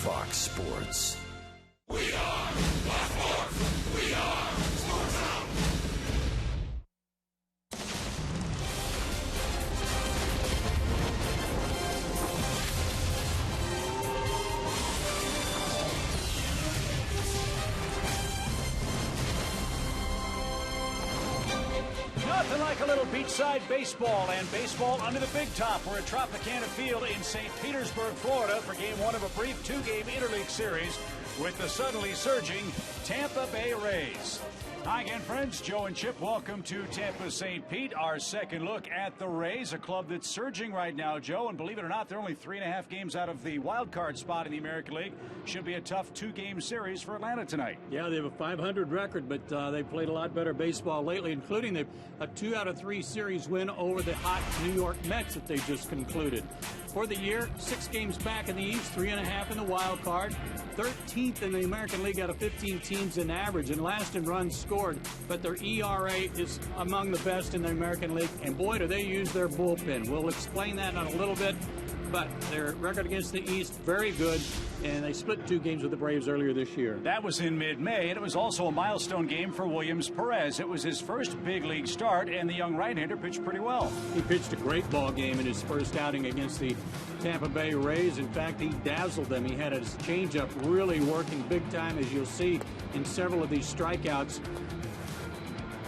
Fox Sports. We are Baltimore. We are Sports Zone. Nothing like a little beachside baseball, and baseball under the big top. We're at Tropicana Field in St. Petersburg, Florida for game one of a brief two-game interleague series with the suddenly surging Tampa Bay Rays. Hi again, friends. Joe and Chip, welcome to Tampa St. Pete. Our second look at the Rays, a club that's surging right now, Joe. And believe it or not, they're only 3.5 games out of the wild card spot in the American League. Should be a tough two-game series for Atlanta tonight. Yeah, they have a .500 record, but they've played a lot better baseball lately, including a 2 out of 3 series win over the hot New York Mets that they just concluded. For the year, 6 games back in the East, 3.5 in the wild card, 13th in the American League out of 15 teams in average, and last in runs scored. But their ERA is among the best in the American League, and boy, do they use their bullpen. We'll explain that in a little bit, but their record against the East, very good, and they split 2 games with the Braves earlier this year. That was in mid-May, and it was also a milestone game for Williams Perez. It was his first big league start, and the young right-hander pitched pretty well. He pitched a great ball game in his first outing against the Tampa Bay Rays. In fact, he dazzled them. He had his changeup really working big time, as you'll see in several of these strikeouts.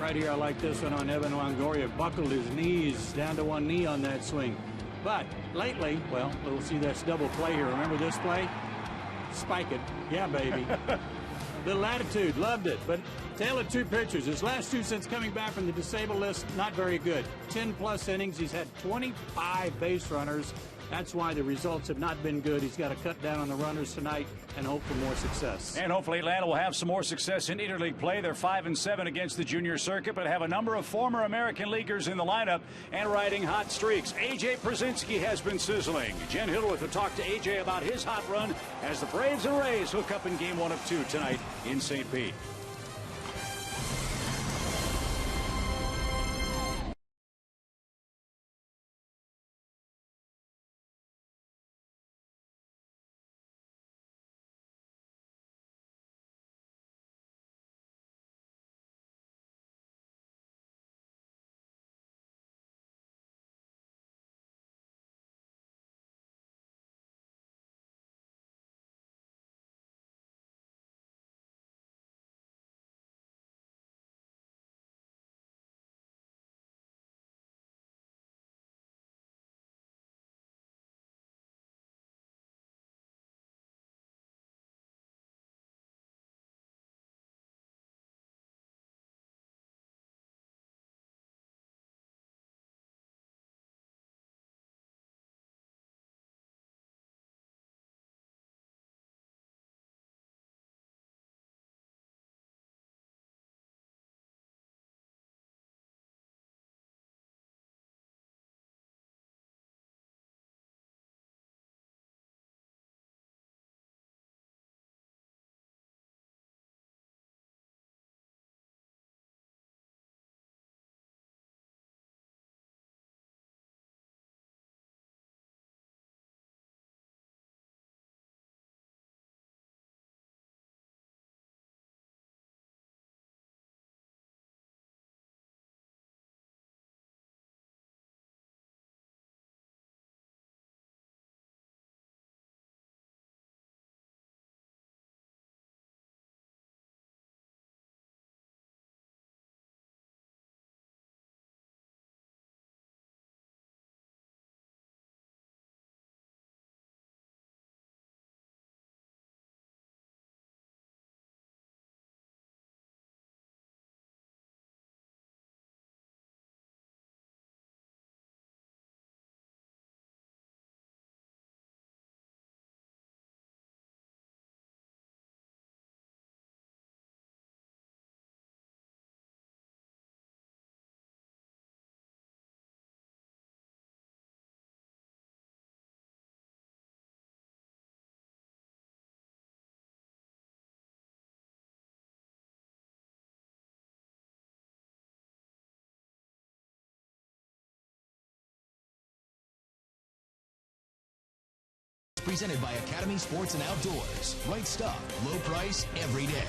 Right here, I like this one on Evan Longoria. Buckled his knees down to one knee on that swing. But lately, well, we'll see this double play here. Remember this play? Spike it. Yeah, baby. Little attitude. Loved it. But tale of 2 pitchers. His last 2 since coming back from the disabled list, not very good. 10-plus innings. He's had 25 base runners. That's why the results have not been good. He's got to cut down on the runners tonight and hope for more success. And hopefully Atlanta will have some more success in interleague play. They're 5-7 against the junior circuit, but have a number of former American leaguers in the lineup and riding hot streaks. A.J. Przinsky has been sizzling. Jen Hillworth will talk to A.J. about his hot run as the Braves and Rays hook up in game 1 of 2 tonight in St. Pete. presented by Academy Sports and Outdoors. Right stuff, low price, every day.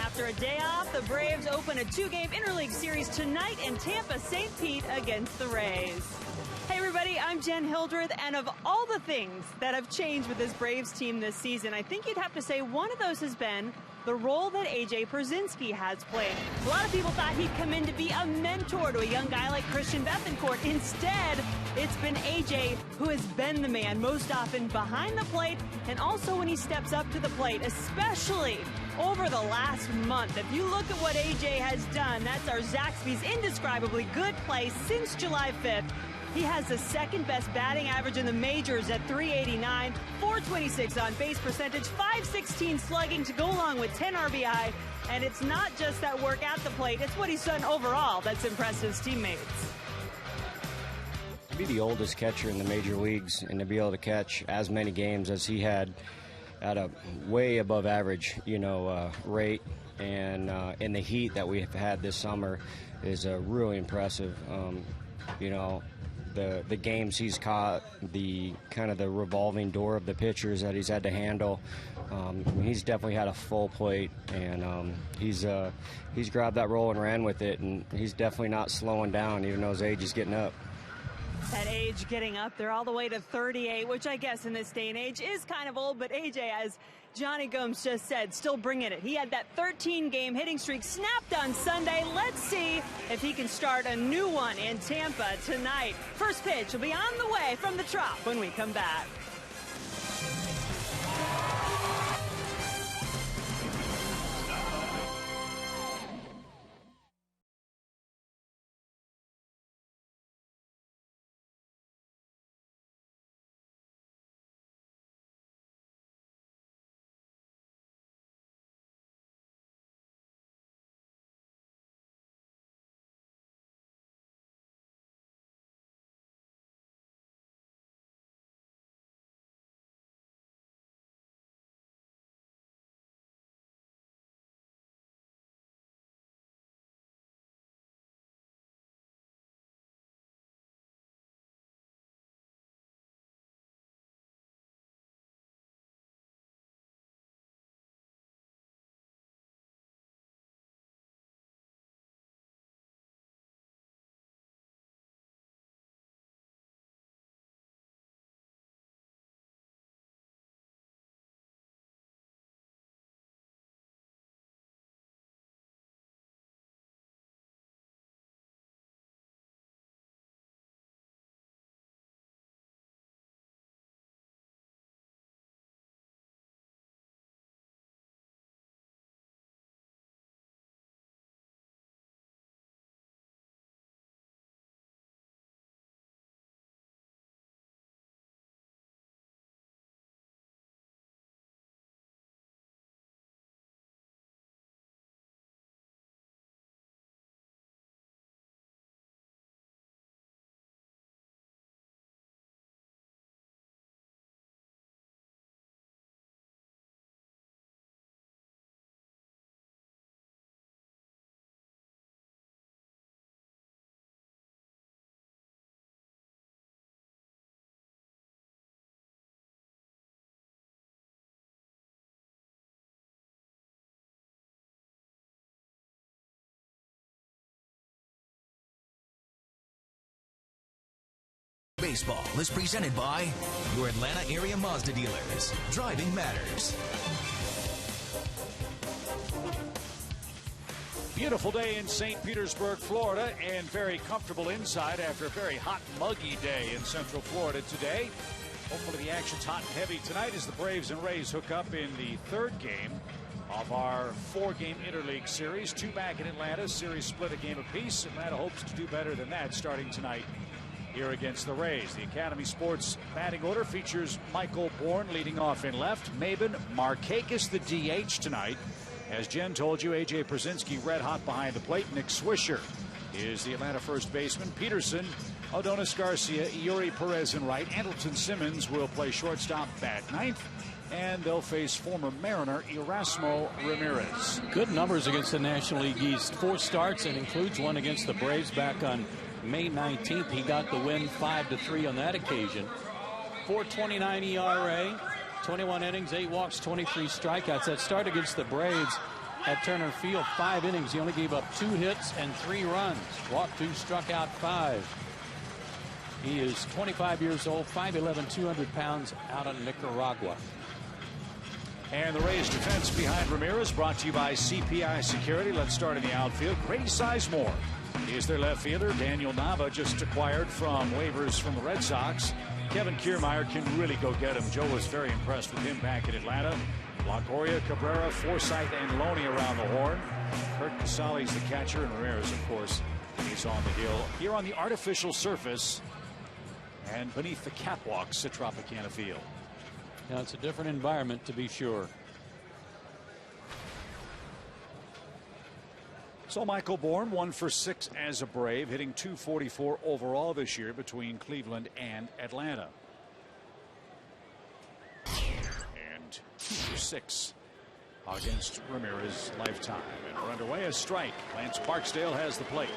After a day off, the Braves open a 2-game interleague series tonight in Tampa, St. Pete against the Rays. Hey everybody, I'm Jen Hildreth, and of all the things that have changed with this Braves team this season, I think you'd have to say one of those has been the role that A.J. Pierzynski has played. A lot of people thought he'd come in to be a mentor to a young guy like Christian Bethancourt. Instead, it's been A.J. who has been the man most often behind the plate and also when he steps up to the plate, especially over the last month. If you look at what A.J. has done, that's our Zaxby's indescribably good play since July 5th. He has the second best batting average in the majors at .389, .426 on base percentage, .516 slugging to go along with 10 RBI. And it's not just that work at the plate, it's what he's done overall that's impressed his teammates. To be the oldest catcher in the major leagues and to be able to catch as many games as he had at a way above average, rate and in the heat that we have had this summer is really impressive. The games he's caught, the kind of the revolving door of the pitchers that he's had to handle. He's definitely had a full plate, and he's grabbed that role and ran with it, and he's definitely not slowing down, even though his age is getting up. That age getting up there all the way to 38, which I guess in this day and age is kind of old, but AJ, as Johnny Gomes just said, still bringing it. He had that 13-game hitting streak snapped on Sunday. Let's see if he can start a new one in Tampa tonight. First pitch will be on the way from the Trop when we come back. Baseball is presented by your Atlanta area Mazda dealers. Driving matters. Beautiful day in St. Petersburg, Florida, and very comfortable inside after a very hot, muggy day in Central Florida today. Hopefully the action's hot and heavy tonight as the Braves and Rays hook up in the third game of our 4-game interleague series. 2 back in Atlanta, series split a game apiece. Atlanta hopes to do better than that starting tonight here against the Rays. The Academy Sports batting order features Michael Bourne leading off in left. Maben Markakis the DH tonight. As Jen told you, A.J. Pierzynski red hot behind the plate. Nick Swisher is the Atlanta first baseman. Peterson, Adonis Garcia, Yuri Perez in right. Andrelton Simmons will play shortstop, bat ninth. And they'll face former Mariner Erasmo Ramirez. Good numbers against the National League East. 4 starts and includes one against the Braves back on May 19th. He got the win 5-3 on that occasion. 4.29 ERA, 21 innings, 8 walks, 23 strikeouts. That start against the Braves at Turner Field, 5 innings. He only gave up 2 hits and 3 runs. Walked 2, struck out 5. He is 25 years old, 5'11", 200 pounds, out of Nicaragua. And the Rays defense behind Ramirez brought to you by CPI Security. Let's start in the outfield. Grady Sizemore is their left fielder. Daniel Nava just acquired from waivers from the Red Sox. Kevin Kiermaier can really go get him. Joe was very impressed with him back in Atlanta. Longoria, Cabrera, Forsythe, and Loney around the horn. Kurt Casale's the catcher, and Ramirez, of course, is on the hill. Here on the artificial surface and beneath the catwalks at Tropicana Field. Now, it's a different environment, to be sure. So Michael Bourne, 1 for 6 as a Brave, hitting .244 overall this year between Cleveland and Atlanta. And 2 for 6 against Ramirez lifetime. And we're underway. A strike. Lance Barksdale has the plate.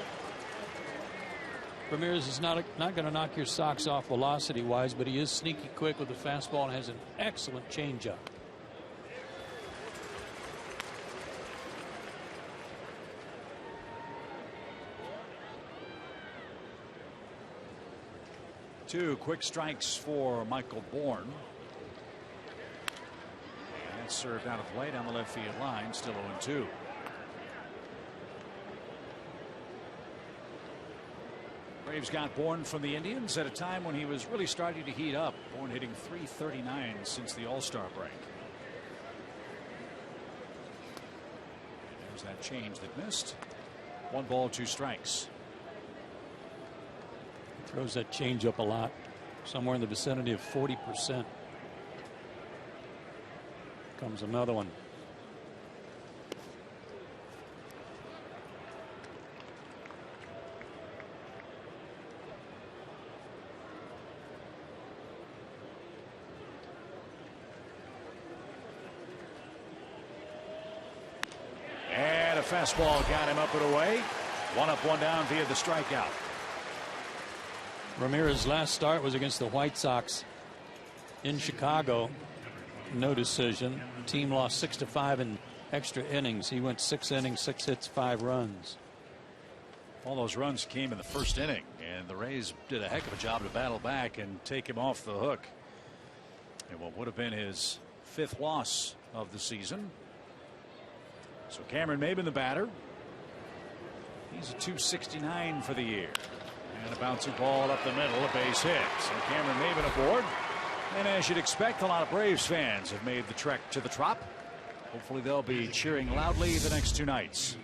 Ramirez is not going to knock your socks off velocity-wise, but he is sneaky quick with the fastball and has an excellent changeup. Two quick strikes for Michael Bourne. And that's served out of play down the left field line. Still 0-2. Braves got Bourne from the Indians at a time when he was really starting to heat up. Bourne hitting .339 since the All-Star break. And there's that change that missed. 1 ball, 2 strikes. He throws that changeup a lot, somewhere in the vicinity of 40%. Comes another one. Fastball got him up and away. 1 up, 1 down via the strikeout. Ramirez's last start was against the White Sox in Chicago. No decision. The team lost 6-5 in extra innings. He went 6 innings, 6 hits, 5 runs. All those runs came in the first inning, and the Rays did a heck of a job to battle back and take him off the hook. And what would have been his 5th loss of the season. So Cameron Maybin, the batter. He's a .269 for the year. And a bouncy ball up the middle, a base hit. So Cameron Maybin aboard. And as you'd expect, a lot of Braves fans have made the trek to the Trop. Hopefully they'll be cheering loudly the next 2 nights.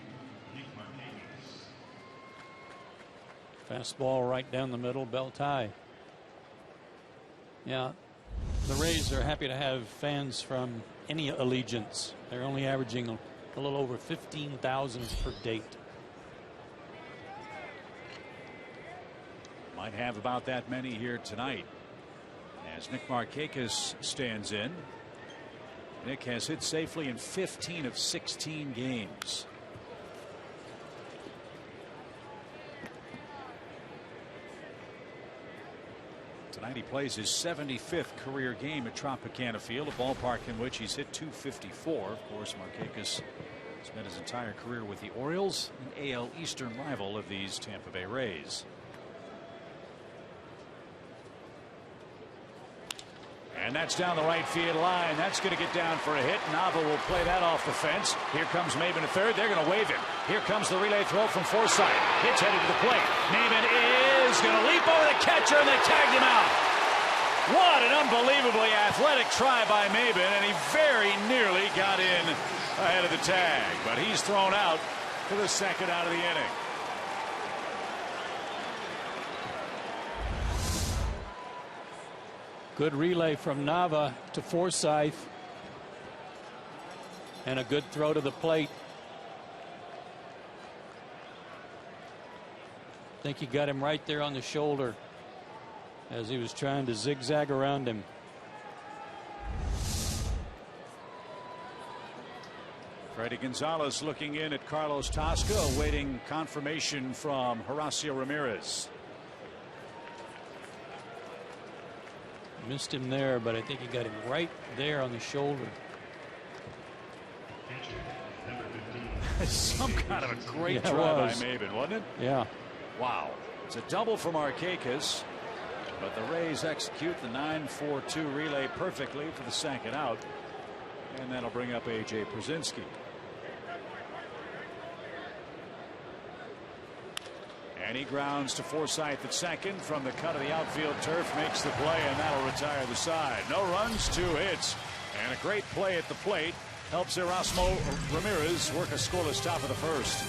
Fastball right down the middle, belt high. Yeah, the Rays are happy to have fans from any allegiance. They're only averaging a little over 15,000 per date. Might have about that many here tonight as Nick Markakis stands in. Nick has hit safely in 15 of 16 games. Tonight he plays his 75th career game at Tropicana Field, a ballpark in which he's hit .254. Of course, Markakis spent his entire career with the Orioles, an AL Eastern rival of these Tampa Bay Rays. And that's down the right field line. That's going to get down for a hit. Nava will play that off the fence. Here comes Maybin at third. They're going to wave him. Here comes the relay throw from Forsythe. Hit's headed to the plate. Maybin is going to leap over the catcher, and they tagged him out. What an unbelievably athletic try by Maybin, and he very nearly got in ahead of the tag. But he's thrown out for the 2nd out of the inning. Good relay from Nava to Forsythe. And a good throw to the plate. I think he got him right there on the shoulder as he was trying to zigzag around him. Freddie Gonzalez looking in at Carlos Tosca, awaiting confirmation from Horacio Ramirez. Missed him there, but I think he got him right there on the shoulder. Some kind of a great try by Maben, wasn't it? Yeah. Wow. It's a double from Markakis, but the Rays execute the 9-4-2 relay perfectly for the second out, and that'll bring up A.J. Pierzynski. And he grounds to Forsythe at second from the cut of the outfield turf, makes the play, and that'll retire the side. No runs, 2 hits, and a great play at the plate helps Erasmo Ramirez work a scoreless top of the first.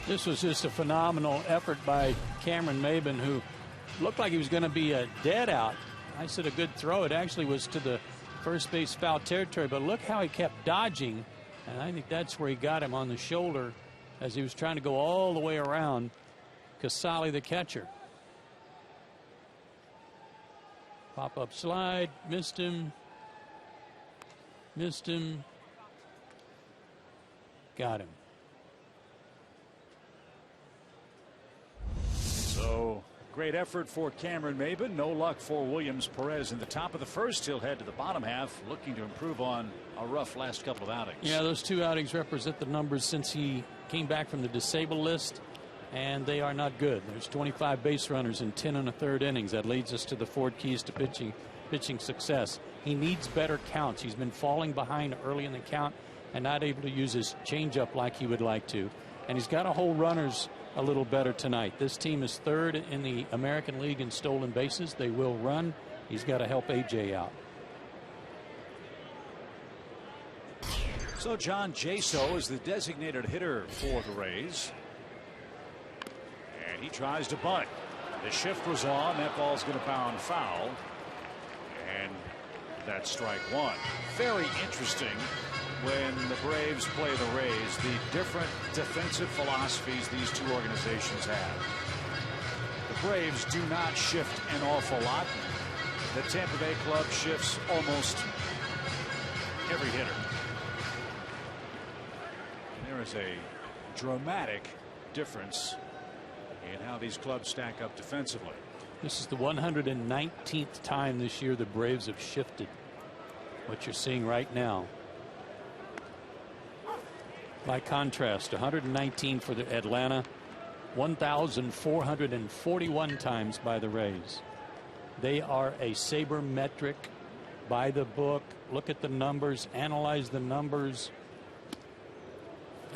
This was just a phenomenal effort by Cameron Maben, who looked like he was going to be a dead out. I said a good throw. It actually was to the first base foul territory, but look how he kept dodging, and I think that's where he got him on the shoulder as he was trying to go all the way around Casali, the catcher. Pop-up slide, missed him, got him. So great effort for Cameron Maben. No luck for Williams Perez in the top of the first. He'll head to the bottom half, looking to improve on a rough last couple of outings. Yeah, those 2 outings represent the numbers since he came back from the disabled list, and they are not good. There's 25 base runners in 10 1/3 innings. That leads us to the 4 keys to pitching success. He needs better counts. He's been falling behind early in the count and not able to use his changeup like he would like to. And he's got to hold runners a little better tonight. This team is 3rd in the American League in stolen bases. They will run. He's got to help AJ out. So John Jaso is the designated hitter for the Rays. And he tries to bunt. The shift was on. That ball's going to bound foul. And that's strike 1. Very interesting when the Braves play the Rays, the different defensive philosophies these two organizations have. The Braves do not shift an awful lot. The Tampa Bay club shifts almost every hitter. And there is a dramatic difference in how these clubs stack up defensively. This is the 119th time this year the Braves have shifted. What you're seeing right now. By contrast, 119 for the Atlanta, 1,441 times by the Rays. They are a sabermetric, by the book, look at the numbers, analyze the numbers,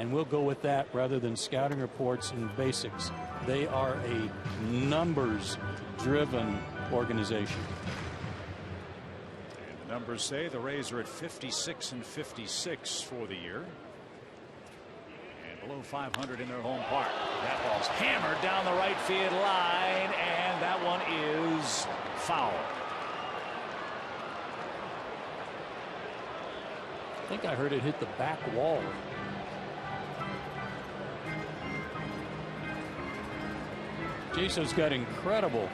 and we'll go with that rather than scouting reports and basics. They are a numbers-driven organization. And the numbers say the Rays are at 56 and 56 for the year. Below 500 in their home park. That ball's hammered down the right field line, and that one is foul. I think I heard it hit the back wall. Jason's got incredible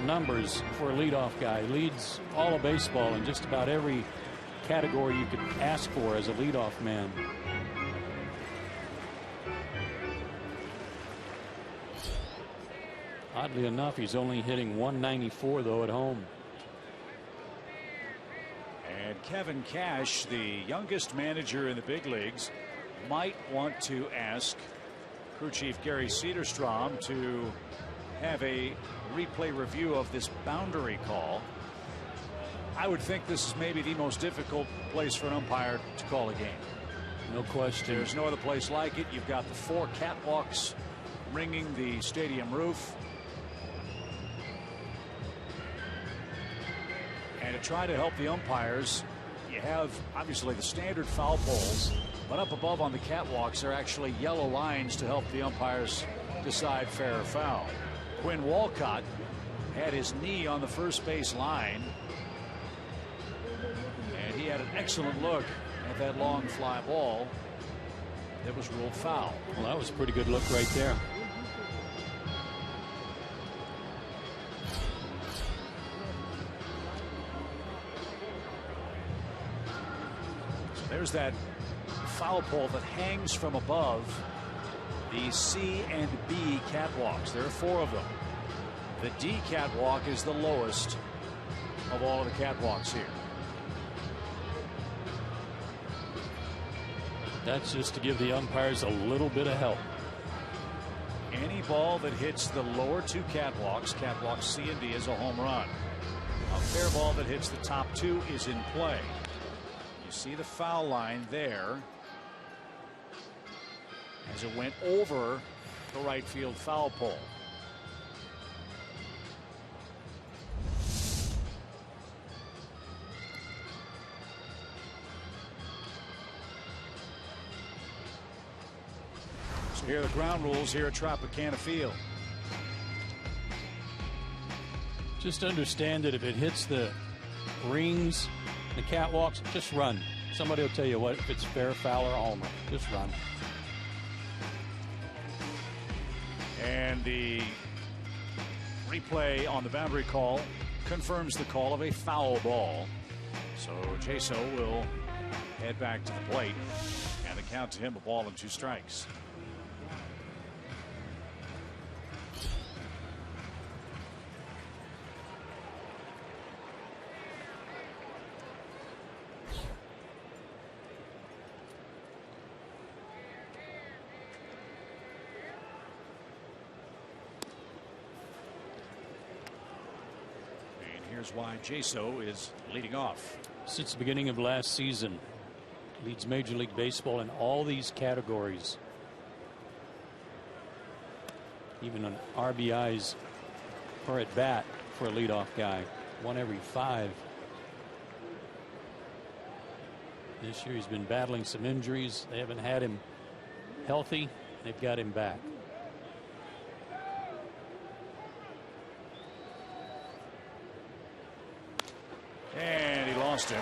numbers for a leadoff guy. Leads all of baseball in just about every category you could ask for as a leadoff man. Oddly enough, he's only hitting 194 though at home. And Kevin Cash, the youngest manager in the big leagues, might want to ask crew chief Gary Cederstrom to have a replay review of this boundary call. I would think this is maybe the most difficult place for an umpire to call a game. No question. There's no other place like it. You've got the 4 catwalks ringing the stadium roof. And to try to help the umpires, you have obviously the standard foul poles, but up above on the catwalks are actually yellow lines to help the umpires decide fair or foul. Quinn Walcott had his knee on the first base line, and he had an excellent look at that long fly ball that was ruled foul. Well, that was a pretty good look right there. There's that foul pole that hangs from above the C and B catwalks. There are 4 of them. The D catwalk is the lowest of all of the catwalks here. That's just to give the umpires a little bit of help. Any ball that hits the lower 2 catwalks, catwalk C and D, is a home run. A fair ball that hits the top 2 is in play. You see the foul line there as it went over the right field foul pole. So here are the ground rules here at Tropicana Field. Just understand that if it hits the rings, the catwalks, just run. Somebody will tell you what, if it's fair, foul, or homer. Just run. And the replay on the boundary call confirms the call of a foul ball. So Jaso will head back to the plate, and the count to him, a ball and 2 strikes. Here's why Jaso is leading off. Since the beginning of last season, leads Major League Baseball in all these categories. Even on RBIs or at bat for a leadoff guy. 1 every 5. This year he's been battling some injuries. They haven't had him healthy. They've got him back. And he lost him.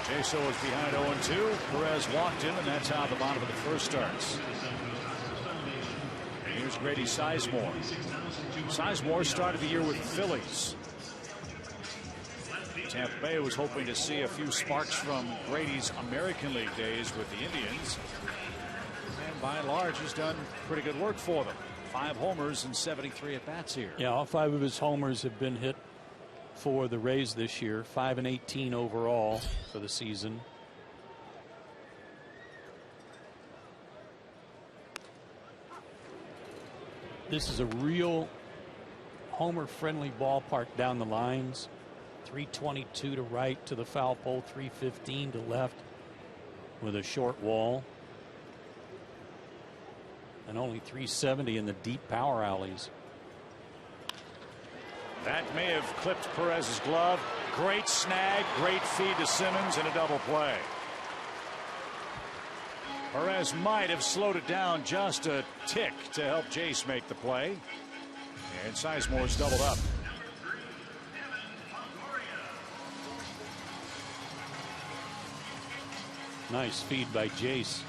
Jaso was behind 0-2. Perez walked him, and that's how the bottom of the first starts. Here's Grady Sizemore. Sizemore started the year with the Phillies. Tampa Bay was hoping to see a few sparks from Grady's American League days with the Indians. And by and large, he's done pretty good work for them. 5 homers and 73 at-bats here. Yeah, all 5 of his homers have been hit for the Rays this year. 5 and 18 overall for the season. This is a real homer-friendly ballpark down the lines. 322 to right to the foul pole, 315 to left with a short wall. And only 370 in the deep power alleys. That may have clipped Perez's glove. Great snag, great feed to Simmons, and a double play. Perez might have slowed it down just a tick to help Jace make the play. And Sizemore's doubled up. Nice feed by Jace.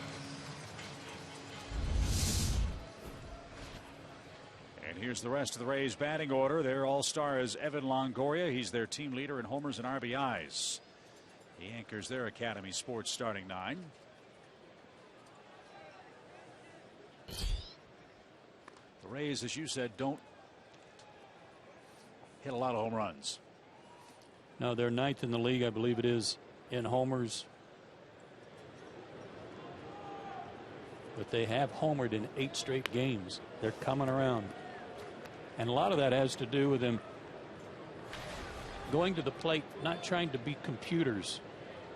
And here's the rest of the Rays batting order. Their all-star is Evan Longoria. He's their team leader in homers and RBIs. He anchors their Academy Sports starting 9. The Rays, as you said, don't hit a lot of home runs. No, they're 9th in the league, I believe it is, in homers. But they have homered in 8 straight games. They're coming around. And a lot of that has to do with them going to the plate, not trying to be computers.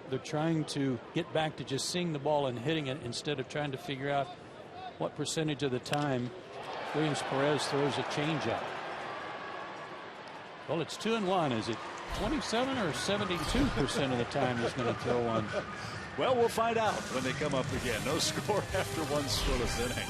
They're trying to get back to just seeing the ball and hitting it instead of trying to figure out what percentage of the time Williams Perez throws a changeup. Well, it's 2-1. Is it 27 or 72% of the time he's going to throw one? Well, we'll find out when they come up again. No score after one scoreless inning.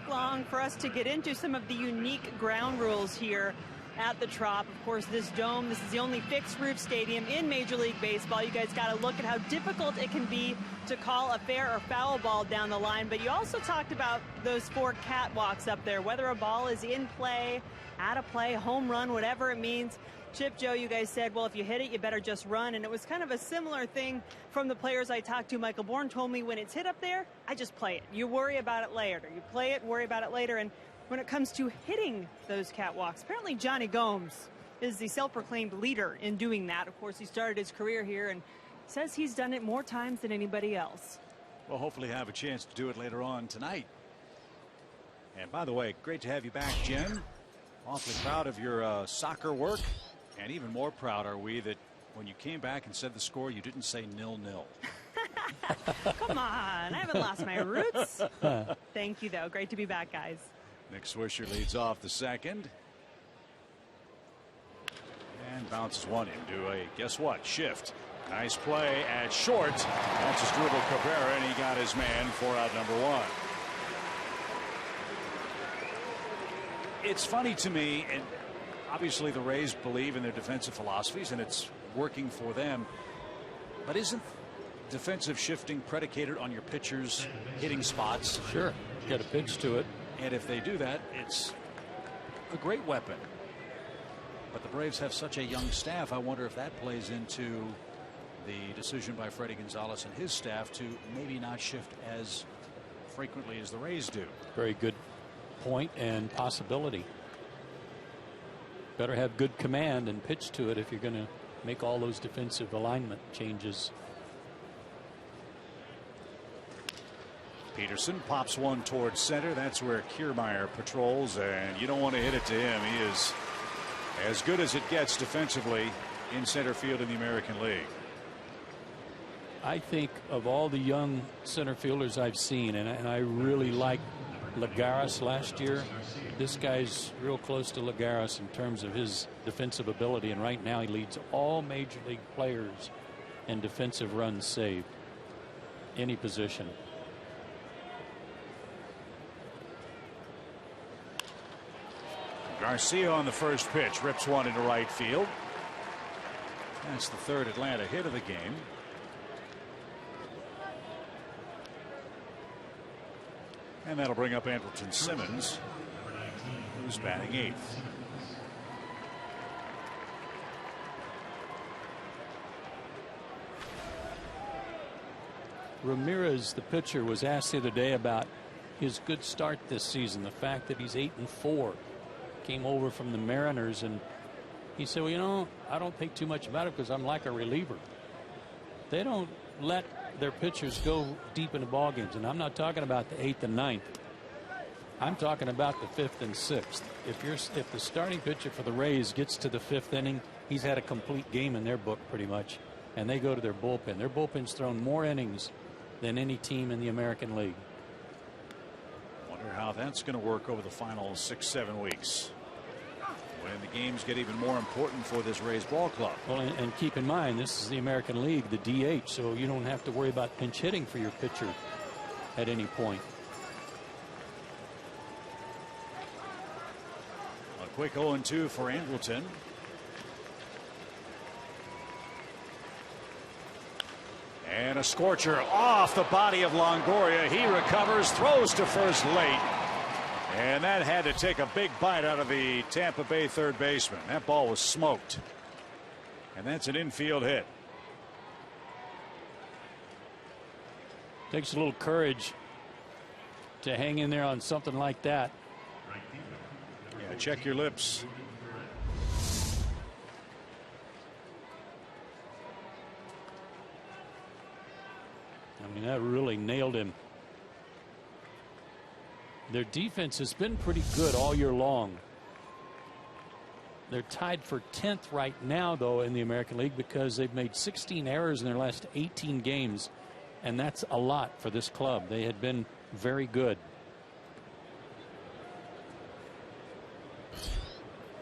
Long for us to get into some of the unique ground rules here at the Trop. Of course, this dome, this is the only fixed roof stadium in Major League Baseball. You guys got to look at how difficult it can be to call a fair or foul ball down the line. But you also talked about those 4 catwalks up there, whether a ball is in play, out of play, home run, whatever it means. Chip, Joe, you guys said, well, if you hit it, you better just run. And it was kind of a similar thing from the players I talked to. Michael Bourne told me when it's hit up there, I just play it. You worry about it later. You play it, worry about it later. And when it comes to hitting those catwalks, apparently Johnny Gomes is the self-proclaimed leader in doing that. Of course, he started his career here and says he's done it more times than anybody else. We'll hopefully have a chance to do it later on tonight. And by the way, great to have you back, Jen. Awfully proud of your soccer work. And even more proud are we that when you came back and said the score, you didn't say 0-0. Come on, I haven't lost my roots. Thank you, though. Great to be back, guys. Nick Swisher leads off the second. And bounces one into a, guess what, shift. Nice play at short. That's his dribble Cabrera, and he got his man for out number 1. It's funny to me, and obviously the Rays believe in their defensive philosophies and it's working for them, but isn't defensive shifting predicated on your pitchers hitting spots? Sure, get a pitch to it, and if they do that, it's a great weapon. But the Braves have such a young staff. I wonder if that plays into the decision by Freddie Gonzalez and his staff to maybe not shift as frequently as the Rays do. Very good point and possibility. Better have good command and pitch to it if you're going to make all those defensive alignment changes. Peterson pops one towards center. That's where Kiermaier patrols, and you don't want to hit it to him. He is as good as it gets defensively in center field in the American League. I think of all the young center fielders I've seen, and I really like Lagares last year. This guy's real close to Lagares in terms of his defensive ability, and right now he leads all major league players in defensive runs saved, any position. Garcia on the first pitch rips one into right field. That's the third Atlanta hit of the game. And that'll bring up Andrelton Simmons, who's batting eighth. Ramirez, the pitcher, was asked the other day about his good start this season, the fact that he's 8-4. Came over from the Mariners, and he said, well, you know, I don't think too much about it because I'm like a reliever. They don't let their pitchers go deep into ball games, and I'm not talking about the 8th and 9th. I'm talking about the 5th and 6th. If the starting pitcher for the Rays gets to the 5th inning, he's had a complete game in their book pretty much, and they go to their bullpen. Their bullpen's thrown more innings than any team in the American League. Wonder how that's going to work over the final 6-7 weeks, when the games get even more important for this Rays ball club. Well, and keep in mind, this is the American League, the DH, so you don't have to worry about pinch hitting for your pitcher at any point. A quick 0-2 for Andrelton. And a scorcher off the body of Longoria. He recovers, throws to first late. And that had to take a big bite out of the Tampa Bay third baseman. That ball was smoked. And that's an infield hit. Takes a little courage to hang in there on something like that. Yeah, check your lips. I mean, that really nailed him. Their defense has been pretty good all year long. They're tied for 10th right now, though, in the American League because they've made 16 errors in their last 18 games, and that's a lot for this club. They had been very good.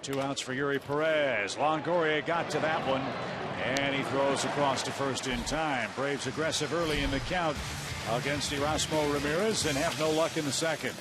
2 outs for Yuri Perez. Longoria got to that one, and he throws across to first in time. Braves aggressive early in the count against Erasmo Ramirez and have no luck in the second.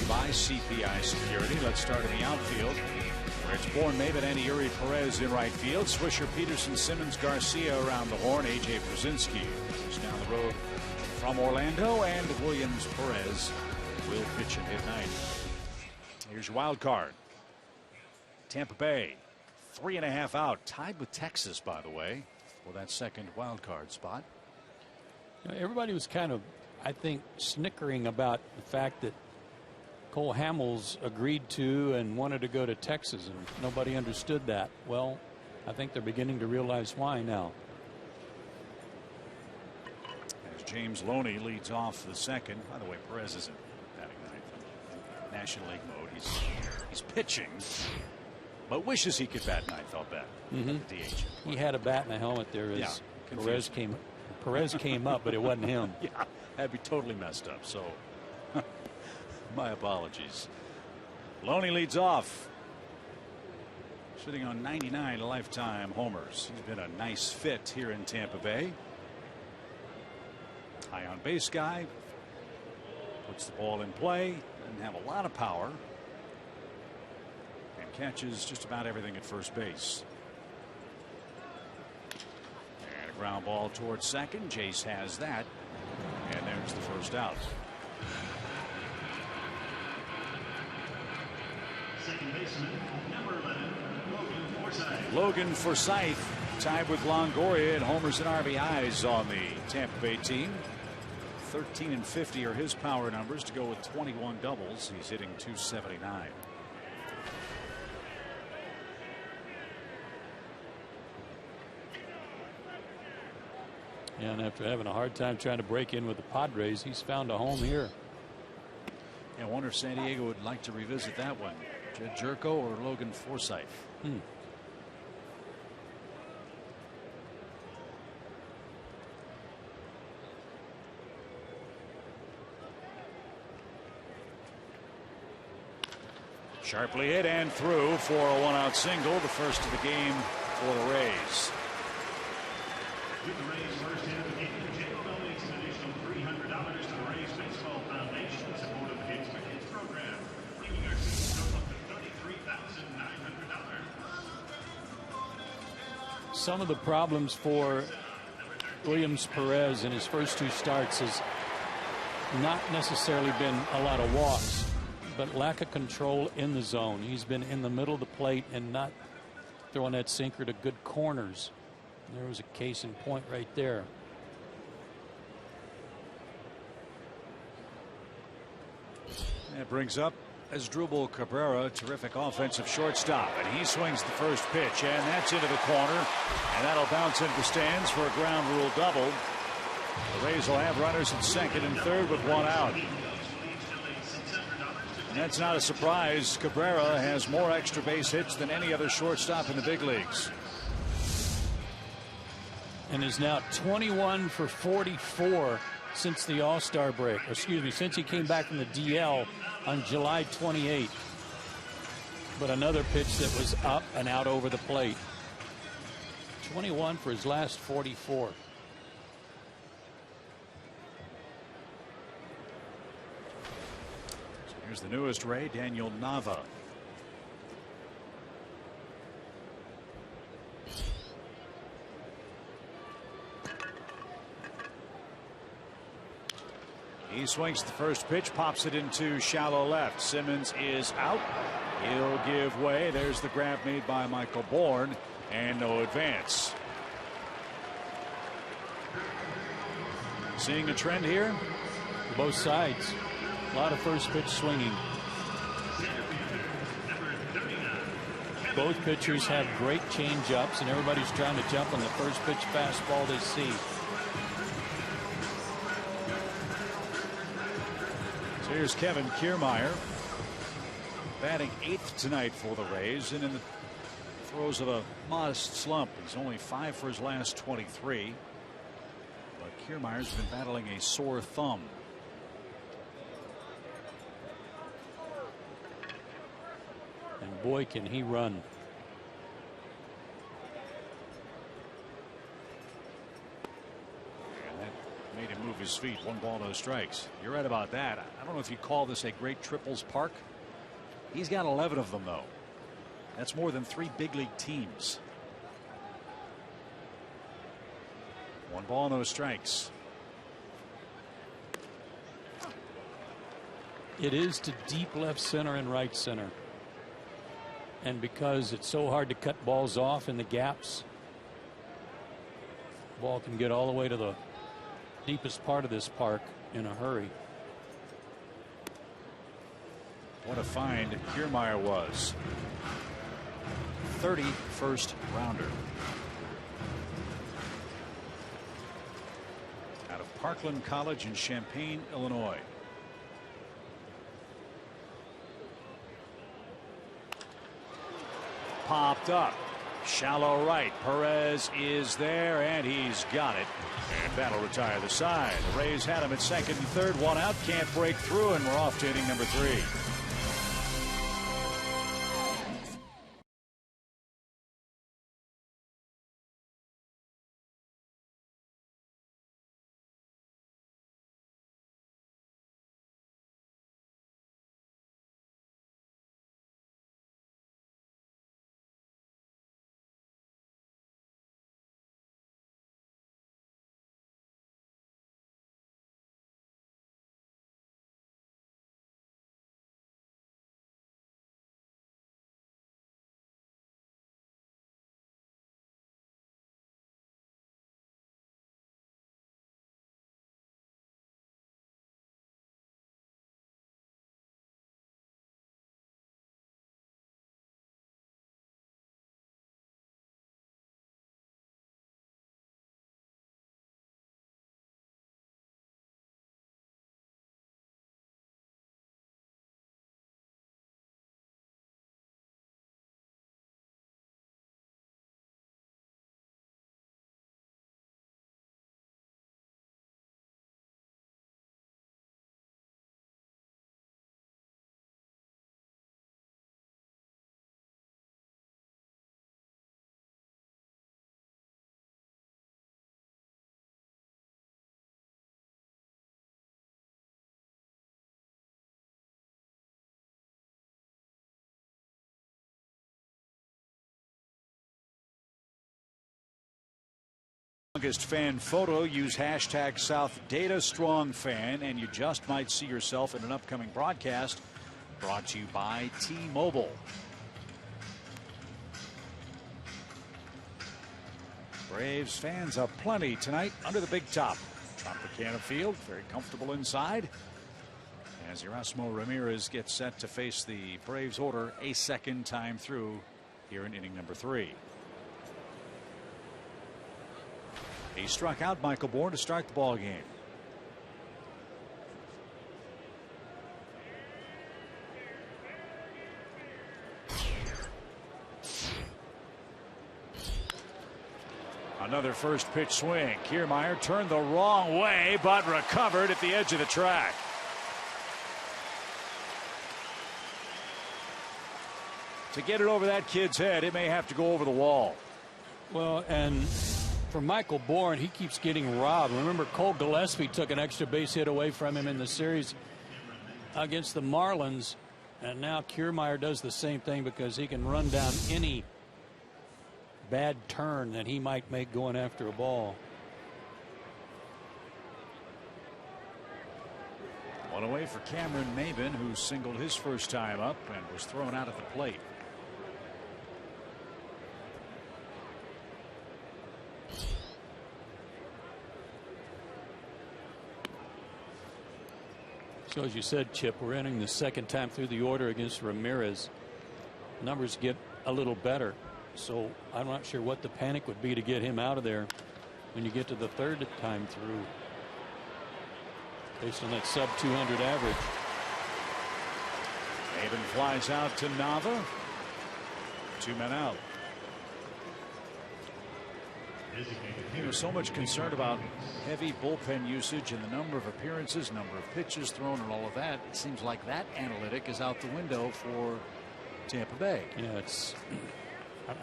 By CPI Security. Let's start in the outfield, where it's Bourne Maven and Yuri Perez in right field. Swisher, Peterson, Simmons, Garcia around the horn. AJ Brzezinski is down the road from Orlando, and Williams Perez will pitch at midnight. Here's your wild card. Tampa Bay 3.5 out, tied with Texas, by the way, for that second wild card spot. Everybody was kind of, I think, snickering about the fact that Cole Hamels agreed to and wanted to go to Texas, and nobody understood that. Well, I think they're beginning to realize why now. As James Loney leads off the second. By the way, Perez isn't batting ninth in National League mode. He's pitching, but wishes he could bat ninth. I'll bet. The DH. He had a bat and a helmet there as Perez came up, but it wasn't him. Yeah, that'd be totally messed up. So my apologies. Loney leads off, sitting on 99 lifetime homers. He's been a nice fit here in Tampa Bay. High on base guy, puts the ball in play, doesn't have a lot of power, and catches just about everything at first base. And a ground ball towards second. Jace has that, and there's the first out. Second baseman, number 11, Logan Forsythe. Logan Forsythe tied with Longoria in homers and RBIs on the Tampa Bay team. 13 and 50 are his power numbers to go with 21 doubles. He's hitting .279. And after having a hard time trying to break in with the Padres, he's found a home here. Yeah, I wonder if San Diego would like to revisit that one. Jed Jerko or Logan Forsythe. Sharply hit and through for a one-out single, the first of the game for the Rays. With the Rays' first hit of the game, Jacob donates an additional $300 to the Rays Baseball Foundation in support of the Hits for Kids program, bringing our season total up to $33,900. Some of the problems for Williams Perez in his first two starts has not necessarily been a lot of walks, but lack of control in the zone. He's been in the middle of the plate and not throwing that sinker to good corners. There was a case in point right there. That brings up Asdrubal Cabrera, terrific offensive shortstop, and he swings the first pitch, and that's into the corner, and that'll bounce into the stands for a ground rule double. The Rays will have runners at second and third with one out. And that's not a surprise. Cabrera has more extra base hits than any other shortstop in the big leagues. And is now 21 for 44 since the All-Star break. Or excuse me, since he came back from the DL on July 28th. But another pitch that was up and out over the plate. 21 for his last 44. So here's the newest Ray, Daniel Nava. He swings the first pitch, pops it into shallow left. Simmons is out. He'll give way. There's the grab made by Michael Bourne, and no advance. Seeing a trend here? Both sides. A lot of first pitch swinging. Both pitchers have great change-ups, and everybody's trying to jump on the first pitch fastball they see. So here's Kevin Kiermaier, batting 8th tonight for the Rays, and in the throes of a modest slump. He's only 5 for his last 23. But Kiermaier's been battling a sore thumb. And boy, can he run. Made him move his feet. 1 ball, no strikes. You're right about that. I don't know if you call this a great triples park. He's got 11 of them, though. That's more than 3 big league teams. 1 ball, no strikes. It is to deep left center and right center. And because it's so hard to cut balls off in the gaps, the ball can get all the way to the deepest part of this park in a hurry. What a find Kiermaier was. 31st rounder. Out of Parkland College in Champaign, Illinois. Popped up. Shallow right. Perez is there, and he's got it. And that'll retire the side. The Rays had him at second and third. One out. Can't break through, and we're off to inning number 3. Longest fan photo. Use hashtag SouthDataStrongFan, and you just might see yourself in an upcoming broadcast. Brought to you by T-Mobile. Braves fans are plenty tonight under the big top. Tropicana Field, very comfortable inside. As Erasmo Ramirez gets set to face the Braves order a second time through here in inning number 3. He struck out Michael Bourne to start the ball game. Another first pitch swing. Kiermaier turned the wrong way, but recovered at the edge of the track. To get it over that kid's head, it may have to go over the wall. Well, and for Michael Bourne, he keeps getting robbed. Remember, Cole Gillespie took an extra base hit away from him in the series against the Marlins, and now Kiermaier does the same thing because he can run down any bad turn that he might make going after a ball. One away for Cameron Maybin, who singled his first time up and was thrown out at the plate. So as you said, Chip, we're entering the second time through the order against Ramirez. Numbers get a little better, so I'm not sure what the panic would be to get him out of there when you get to the third time through, based on that sub 200 average. Maybin flies out to Nava. 2 men out. There's so much concern about heavy bullpen usage and the number of appearances, number of pitches thrown, and all of that. It seems like that analytic is out the window for Tampa Bay. Yeah, it's.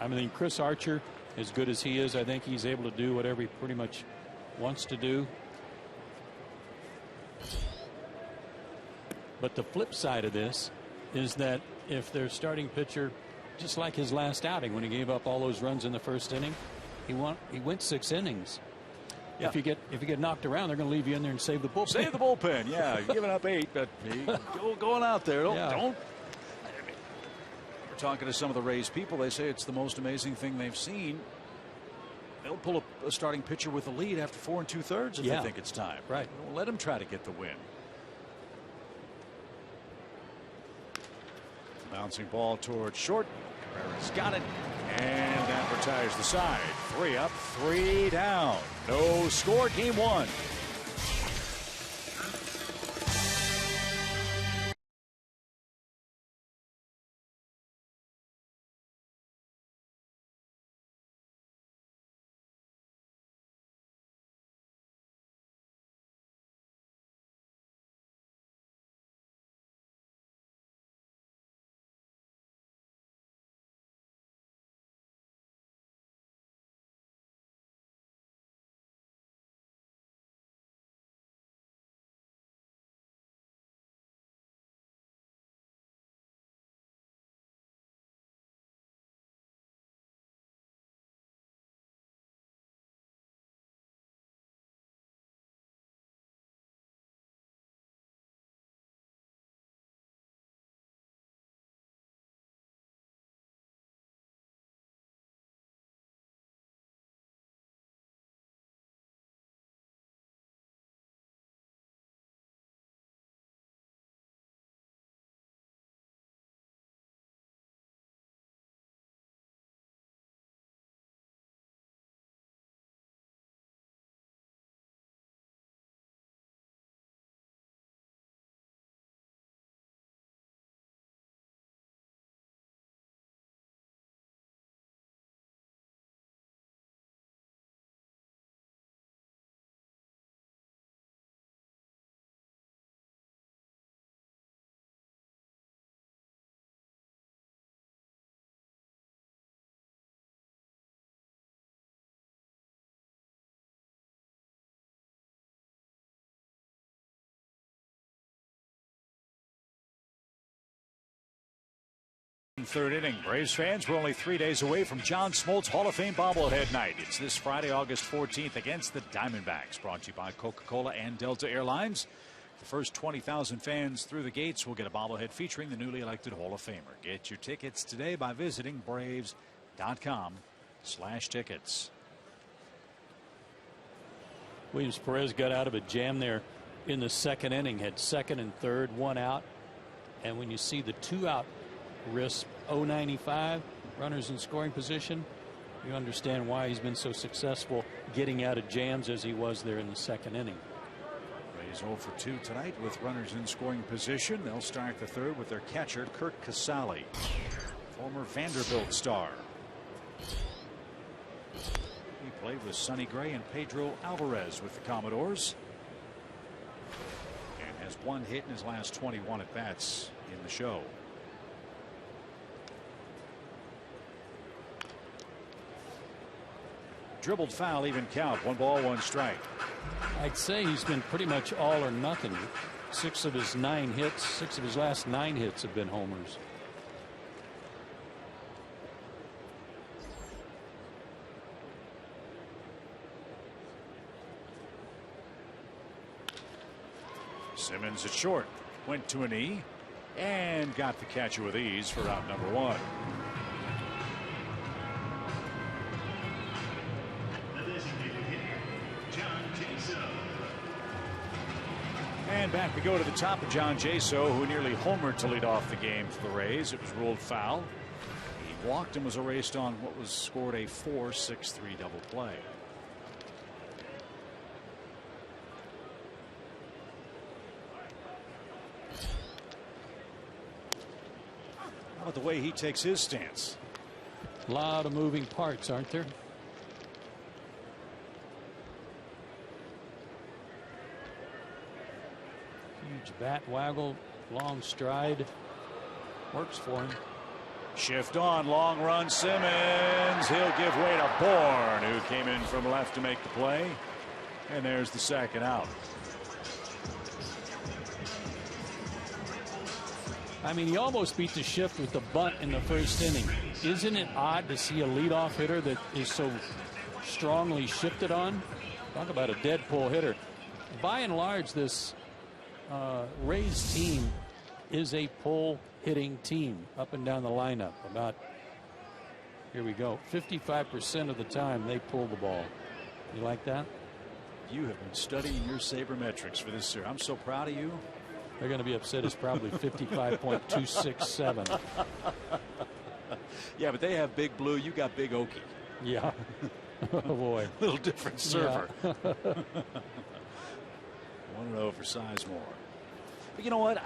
I mean, Chris Archer, as good as he is, I think he's able to do whatever he pretty much wants to do. But the flip side of this is that if their starting pitcher, just like his last outing when he gave up all those runs in the first inning, he went 6 innings. Yeah. If you get knocked around, they're going to leave you in there and save the bullpen. Save the bullpen, yeah. You're giving up 8, but going out there. Don't. We're talking to some of the Rays people. They say it's the most amazing thing they've seen. They'll pull a starting pitcher with a lead after 4 2/3 if they think it's time. Right. Don't let him try to get the win. Bouncing ball towards short. Cabrera's got it. And that retires the side. 3 up, 3 down. No score, game 1. Third inning. Braves fans, we're only 3 days away from John Smoltz Hall of Fame bobblehead night. It's this Friday, August 14th against the Diamondbacks. Brought to you by Coca-Cola and Delta Airlines. The first 20,000 fans through the gates will get a bobblehead featuring the newly elected Hall of Famer. Get your tickets today by visiting Braves.com/tickets. Williams Perez got out of a jam there in the second inning. Had second and third, 1 out. And when you see the 2-out risk, 0-95 runners in scoring position, you understand why he's been so successful getting out of jams as he was there in the second inning. Rays 0 for 2 tonight with runners in scoring position. They'll start the third with their catcher Kurt Casale, former Vanderbilt star. He played with Sonny Gray and Pedro Alvarez with the Commodores and has 1 hit in his last 21 at bats in the show. Dribbled foul, even count. 1 ball, 1 strike. I'd say he's been pretty much all or nothing. 6 of his 9 hits, 6 of his last 9 hits have been homers. Simmons at short, went to a knee and got the catcher with ease for out number 1. And back we go to the top of John Jaso, who nearly homered to lead off the game for the Rays. It was ruled foul. He walked and was erased on what was scored a 4-6-3 double play. How about the way he takes his stance? A lot of moving parts, aren't there? Huge bat waggle, long stride, works for him. Shift on, long run, Simmons. He'll give way to Bourne, who came in from left to make the play. And there's the second out. I mean, he almost beat the shift with the bunt in the first inning. Isn't it odd to see a leadoff hitter that is so strongly shifted on? Talk about a dead pull hitter. By and large, this Rays team is a pull hitting team up and down the lineup. About, here we go, 55% of the time they pull the ball. You like that? You have been studying your sabermetrics for this, sir. I'm so proud of you. they're going to be upset. It's probably 55.267. Yeah, but they have Big Blue. You got Big Okie. Yeah. Oh, boy. Little different server. Yeah. 1-0 for Sizemore. But you know what?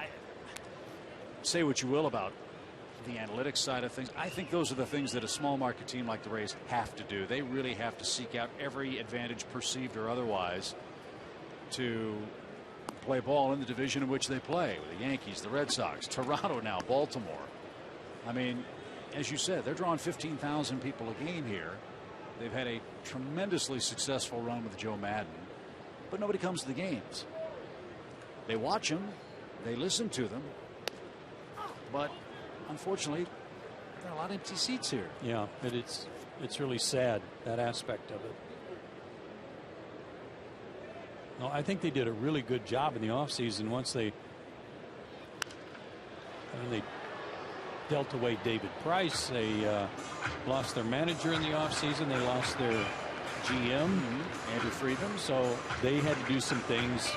Say what you will about the analytics side of things. I think those are the things that a small market team like the Rays have to do. They really have to seek out every advantage, perceived or otherwise, to play ball in the division in which they play, with the Yankees, the Red Sox, Toronto now, Baltimore. I mean, as you said, they're drawing 15,000 people a game here. They've had a tremendously successful run with Joe Madden, but nobody comes to the games. They watch them, they listen to them, but unfortunately, there are a lot of empty seats here. Yeah, it's really sad, that aspect of it. No, I think they did a really good job in the offseason once they dealt away David Price. They lost their manager in the offseason. They lost their GM, Andrew Friedman. So they had to do some things,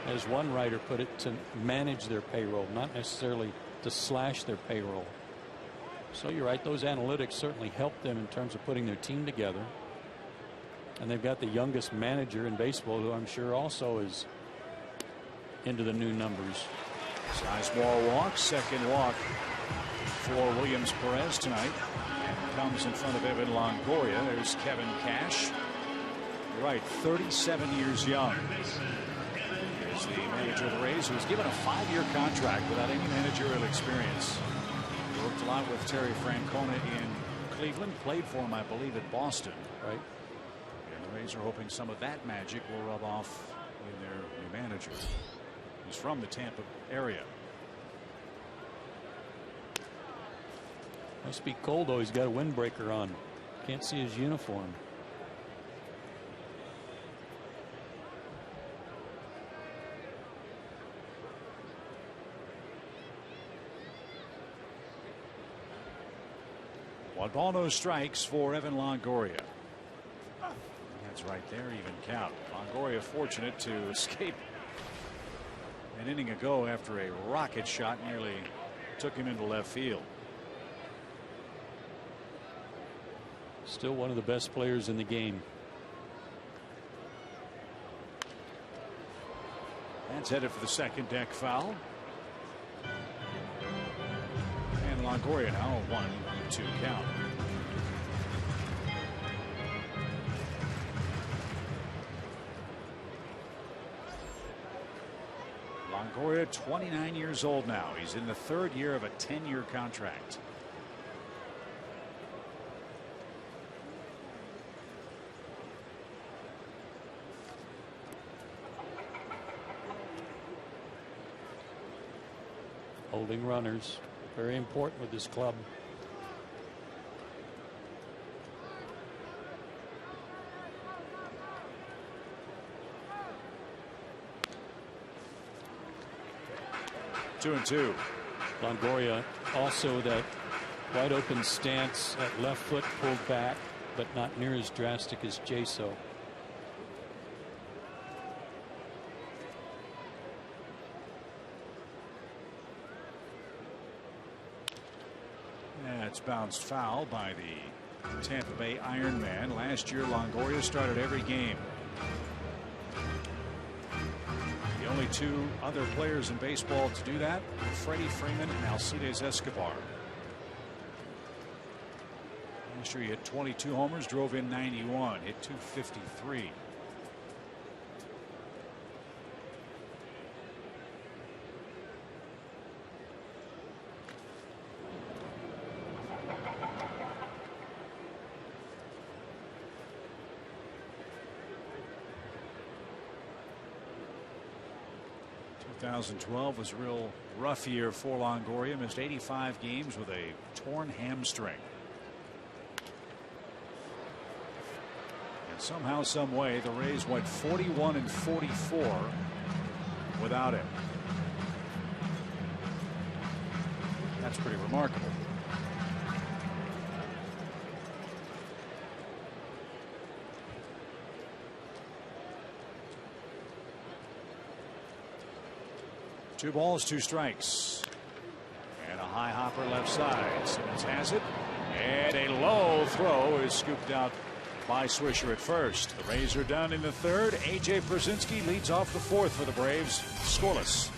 as one writer put it, to manage their payroll, not necessarily to slash their payroll. So you're right, those analytics certainly helped them in terms of putting their team together. And they've got the youngest manager in baseball, who I'm sure also is into the new numbers. Sizemore walks, second walk for Williams Perez tonight. Comes in front of Evan Longoria. There's Kevin Cash. You're right, 37 years young. Is the manager of the Rays, who was given a 5-year contract without any managerial experience. Worked a lot with Terry Francona in Cleveland. Played for him, I believe, at Boston. Right. And the Rays are hoping some of that magic will rub off in their new manager. He's from the Tampa area. Must be cold, though. He's got a windbreaker on. Can't see his uniform. One ball, no strikes for Evan Longoria. That's right there, even count. Longoria fortunate to escape an inning ago after a rocket shot nearly took him into left field. Still one of the best players in the game. That's headed for the second deck foul. And Longoria now a 1-2 count. Longoria, 29 years old now. He's in the third year of a 10-year contract. Holding runners, very important with this club. 2-2. Longoria also that wide open stance at left foot pulled back, but not near as drastic as Jaso. It's bounced foul by the Tampa Bay Iron Man. Last year, Longoria started every game. The only two other players in baseball to do that were Freddie Freeman and Alcides Escobar. Last year, he hit 22 homers, drove in 91, hit 253. In 2012 was a real rough year for Longoria. Missed 85 games with a torn hamstring. And somehow, some way, the Rays went 41-44 without him. That's pretty remarkable. 2 balls, 2 strikes. And a high hopper left side. Simmons has it. And a low throw is scooped out by Swisher at first. The Rays are down in the 3rd. A.J. Brzezinski leads off the 4th for the Braves. Scoreless.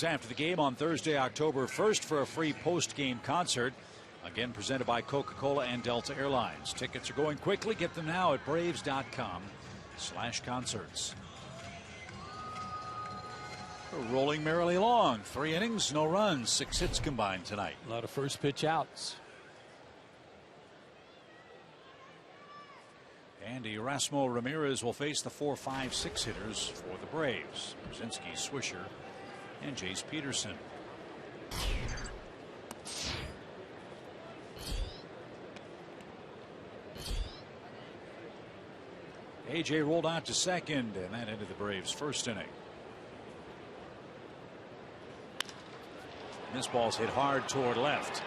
After the game on Thursday, October 1st, for a free post-game concert. Again, presented by Coca-Cola and Delta Airlines. Tickets are going quickly. Get them now at braves.com/concerts. Rolling merrily along. 3 innings, no runs, 6 hits combined tonight. A lot of first pitch outs. And Erasmo Ramirez will face the 4, 5, 6 hitters for the Braves. Brzezinski, Swisher, and Jace Peterson. A.J. rolled out to second, and that ended the Braves' first inning. This ball's hit hard toward left.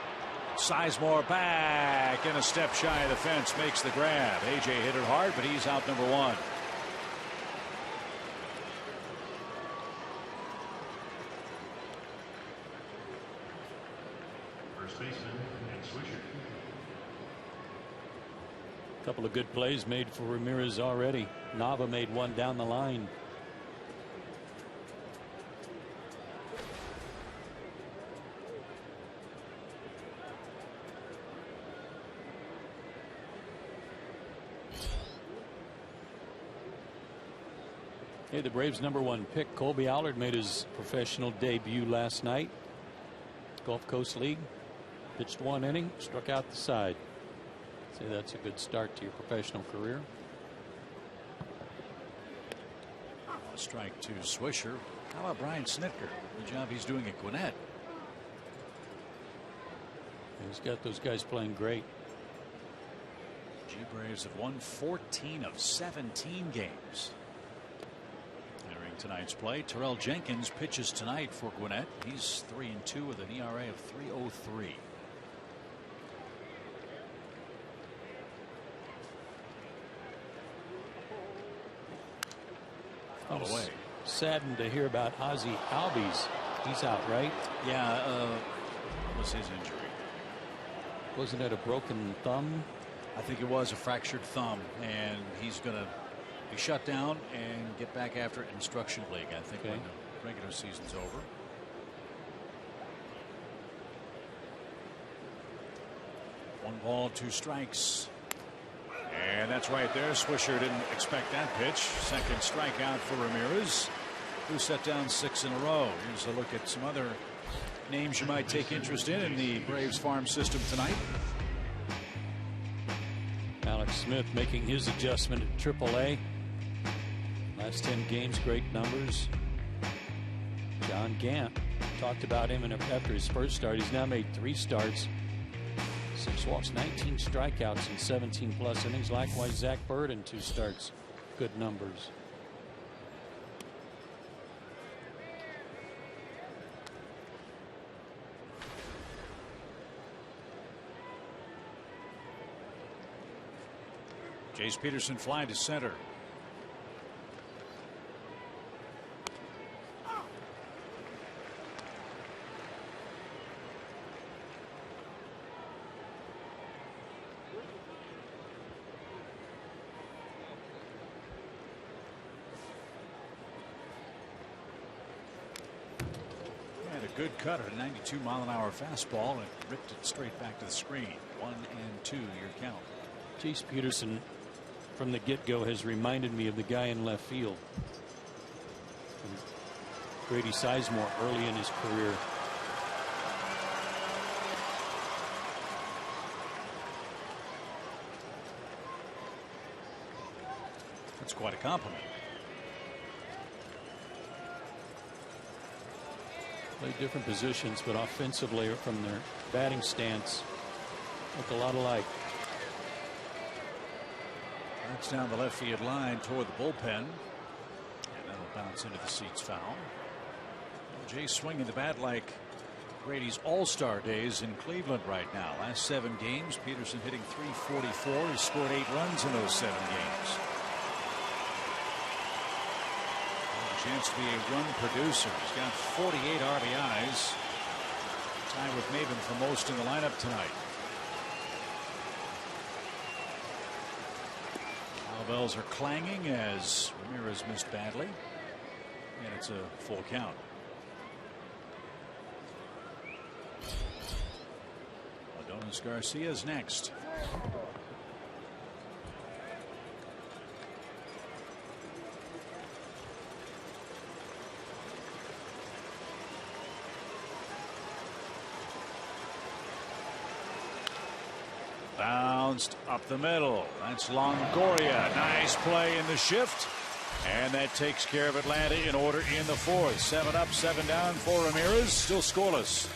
Sizemore back, and a step shy of the fence makes the grab. A.J. hit it hard, but he's out number 1. A couple of good plays made for Ramirez already. Nava made one down the line. Hey, the Braves' #1 pick, Colby Allard, made his professional debut last night. Gulf Coast League. Pitched 1 inning, struck out the side. Say that's a good start to your professional career. A strike to Swisher. How about Brian Snitker? The job he's doing at Gwinnett. He's got those guys playing great. G Braves have won 14 of 17 games. Entering tonight's play, Terrell Jenkins pitches tonight for Gwinnett. He's 3-2 with an ERA of 3.03. I was saddened to hear about Ozzie Albies. He's out, right? Yeah. What was his injury? Wasn't it a broken thumb? I think it was a fractured thumb, and he's going to be shut down and get back after it in Instruction League, I think, when the regular season's over. One ball, 2 strikes. And that's right there. Swisher didn't expect that pitch. Second strikeout for Ramirez, who set down 6 in a row. Here's a look at some other names you might take interest in the Braves farm system tonight. Alex Smith making his adjustment at AAA. Last 10 games, great numbers. John Gant, talked about him after his first start. He's now made 3 starts. 6 walks, 19 strikeouts in 17 plus innings. Likewise, Zach Bird in 2 starts. Good numbers. Jace Peterson fly to center. Good cutter, 92-mile-an-hour fastball, and ripped it straight back to the screen. 1-2 your count. Jace Peterson from the get-go has reminded me of the guy in left field, Grady Sizemore, early in his career. That's quite a compliment. Play different positions, but offensively from their batting stance look a lot alike. That's down the left field line toward the bullpen, and that'll bounce into the seats foul. Jay swinging the bat like Grady's all-star days in Cleveland right now. Last 7 games, Peterson hitting .344. He scored 8 runs in those 7 games. Chance to be a run producer. He's got 48 RBIs. Tied with Maven for most in the lineup tonight. Foul bells are clanging as Ramirez missed badly, and it's a full count. Adonis Garcia's next. Bounced up the middle. That's Longoria. Nice play in the shift. And that takes care of Atlanta in order in the 4th. 7 up, 7 down for Ramirez. Still scoreless.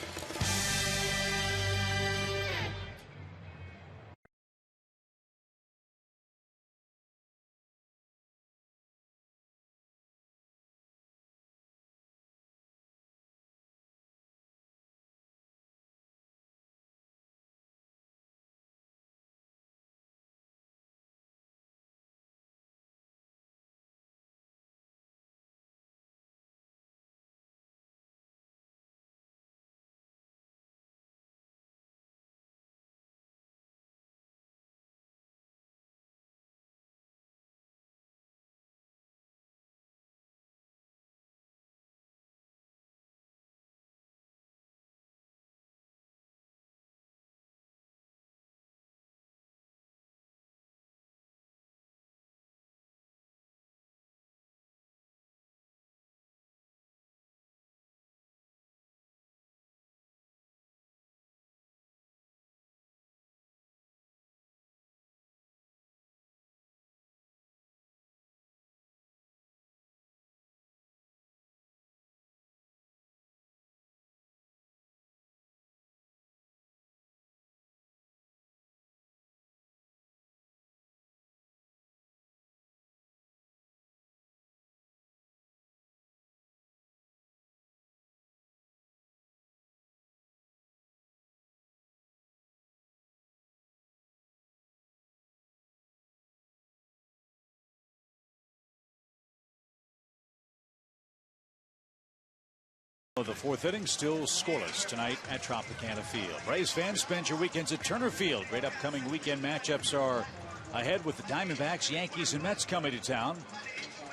The 4th inning still scoreless tonight at Tropicana Field. Braves fans, spend your weekends at Turner Field. Great upcoming weekend matchups are ahead with the Diamondbacks, Yankees, and Mets coming to town.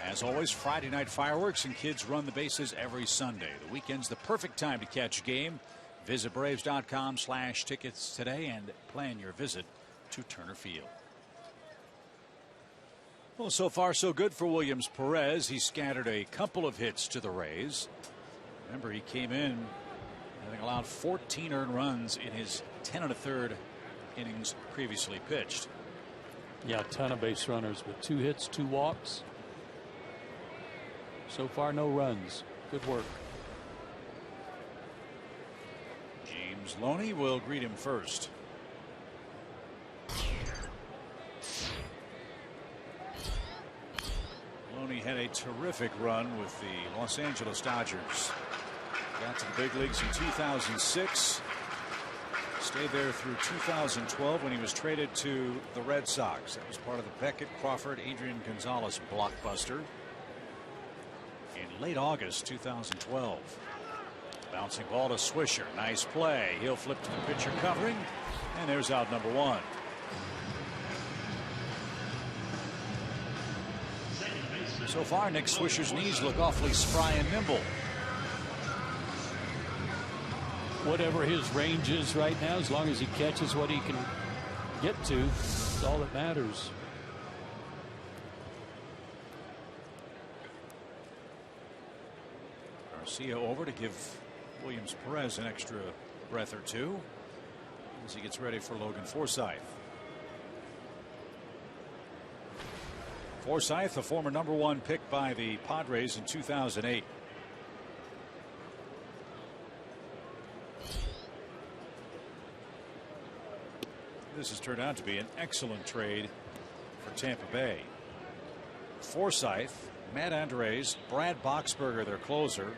As always, Friday night fireworks and kids run the bases every Sunday. The weekend's the perfect time to catch a game. Visit Braves.com/tickets today and plan your visit to Turner Field. Well, so far so good for Williams Perez. He scattered a couple of hits to the Rays. Remember, he came in having allowed 14 earned runs in his 10 1/3 innings previously pitched. Yeah, a ton of base runners with 2 hits, 2 walks. So far, no runs. Good work. James Loney will greet him first. Tony had a terrific run with the Los Angeles Dodgers. Got to the big leagues in 2006. Stayed there through 2012 when he was traded to the Red Sox. That was part of the Beckett, Crawford, Adrian Gonzalez blockbuster. In late August 2012. Bouncing ball to Swisher. Nice play. He'll flip to the pitcher covering. And there's out number one. So far, Nick Swisher's knees look awfully spry and nimble. Whatever his range is right now, as long as he catches what he can get to, that's all that matters. Garcia over to give Williams Perez an extra breath or two as he gets ready for Logan Forsythe. Forsythe, the former #1 pick by the Padres in 2008. This has turned out to be an excellent trade for Tampa Bay. Forsythe, Matt Andres, Brad Boxberger, their closer,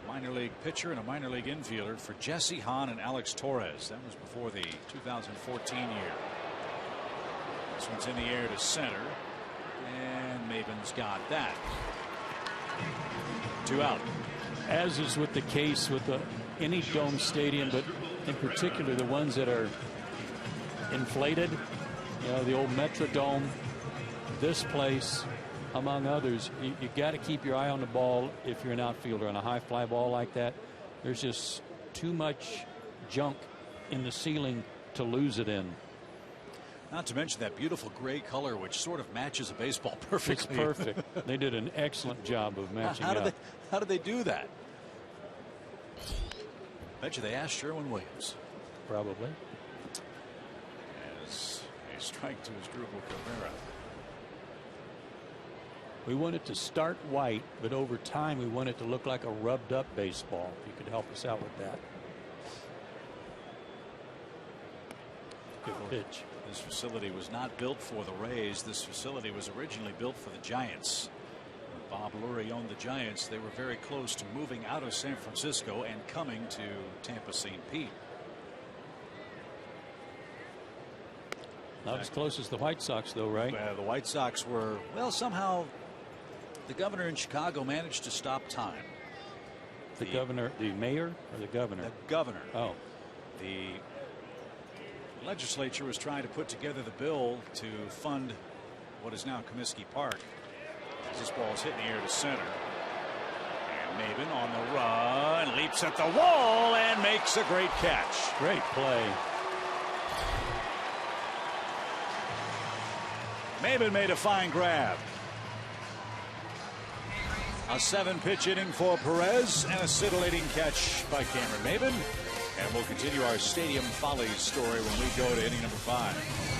a minor league pitcher and a minor league infielder for Jesse Hahn and Alex Torres. That was before the 2014 year. This one's in the air to center, and Maven's got that. 2 out. As is with the case with any dome stadium, but in particular the ones that are inflated, you know, the old Metrodome, this place, among others, you got to keep your eye on the ball if you're an outfielder. On a high fly ball like that, there's just too much junk in the ceiling to lose it in. Not to mention that beautiful gray color, which sort of matches a baseball perfectly. It's perfect. They did an excellent job of matching up. How did they do that? Bet you they asked Sherwin-Williams. Probably. As a strike to his Asdrubal Cabrera. We want it to start white, but over time we want it to look like a rubbed up baseball. If you could help us out with that. Good pitch. This facility was not built for the Rays. This facility was originally built for the Giants. When Bob Lurie owned the Giants, they were very close to moving out of San Francisco and coming to Tampa St. Pete. Not as close as the White Sox, though, right? The White Sox were, well, somehow the governor in Chicago managed to stop time. The governor, the mayor, or the governor? The governor. Oh. The legislature was trying to put together the bill to fund what is now Comiskey Park. As this ball is hit in the air to center. And Maven on the run, leaps at the wall and makes a great catch. Great play. Maven made a fine grab. A 7-pitch inning for Perez and a scintillating catch by Cameron Maven. And we'll continue our Stadium Follies story when we go to inning number 5.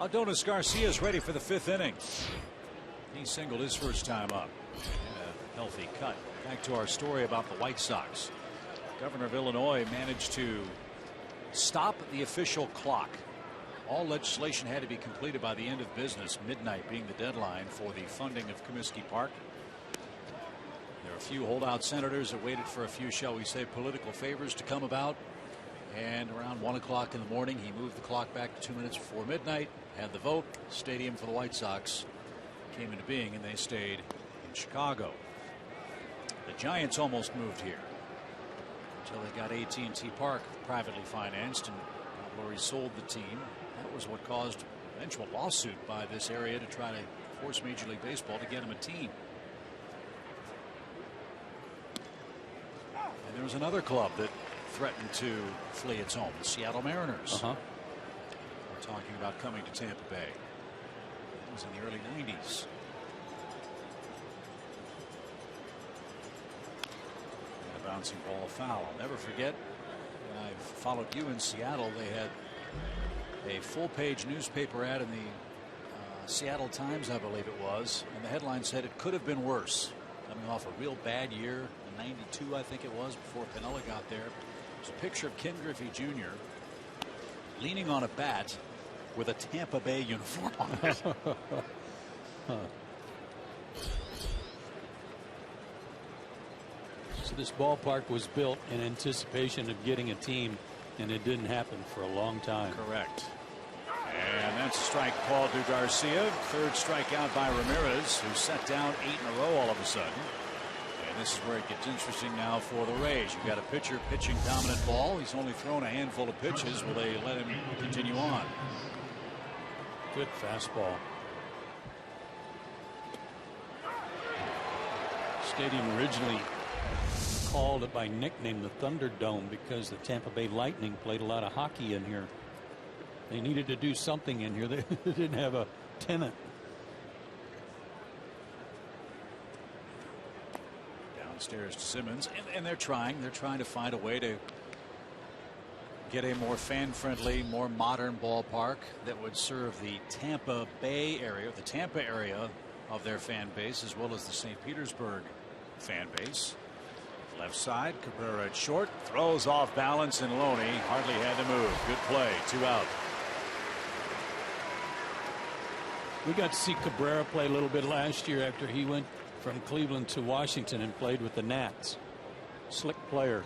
Adonis Garcia is ready for the 5th inning. He singled his first time up. And a healthy cut. Back to our story about the White Sox. Governor of Illinois managed to stop the official clock. All legislation had to be completed by the end of business, midnight being the deadline for the funding of Comiskey Park. There are a few holdout senators that waited for a few, shall we say, political favors to come about. And around 1 o'clock in the morning, he moved the clock back to 2 minutes before midnight, had the vote. Stadium for the White Sox came into being, and they stayed in Chicago. The Giants almost moved here until they got AT&T Park privately financed, and Lowry sold the team. That was what caused eventual lawsuit by this area to try to force Major League Baseball to get him a team. And there was another club that threatened to flee its home, the Seattle Mariners. We're talking about coming to Tampa Bay. It was in the early 90s. And a bouncing ball foul. I'll never forget when I followed you in Seattle, they had a full-page newspaper ad in the Seattle Times, I believe it was, and the headline said it could have been worse. Coming off a real bad year in '92, I think it was, before Piniella got there. There's a picture of Ken Griffey Jr. leaning on a bat with a Tampa Bay uniform on it. So this ballpark was built in anticipation of getting a team, and it didn't happen for a long time. Correct. And that's a strike called to Garcia. 3rd strikeout by Ramirez, who set down 8 in a row all of a sudden. And this is where it gets interesting now for the Rays. You've got a pitcher pitching dominant ball. He's only thrown a handful of pitches. Will they let him continue on? Good fastball. Stadium originally called it by nickname the Thunderdome because the Tampa Bay Lightning played a lot of hockey in here. They needed to do something in here. They didn't have a tenant. Downstairs to Simmons, and they're trying to find a way to get a more fan-friendly, more modern ballpark that would serve the Tampa Bay area, the Tampa area of their fan base, as well as the St. Petersburg fan base. Left side, Cabrera at short, throws off balance, and Loney hardly had to move. Good play, 2 out. We got to see Cabrera play a little bit last year after he went from Cleveland to Washington and played with the Nats. Slick player.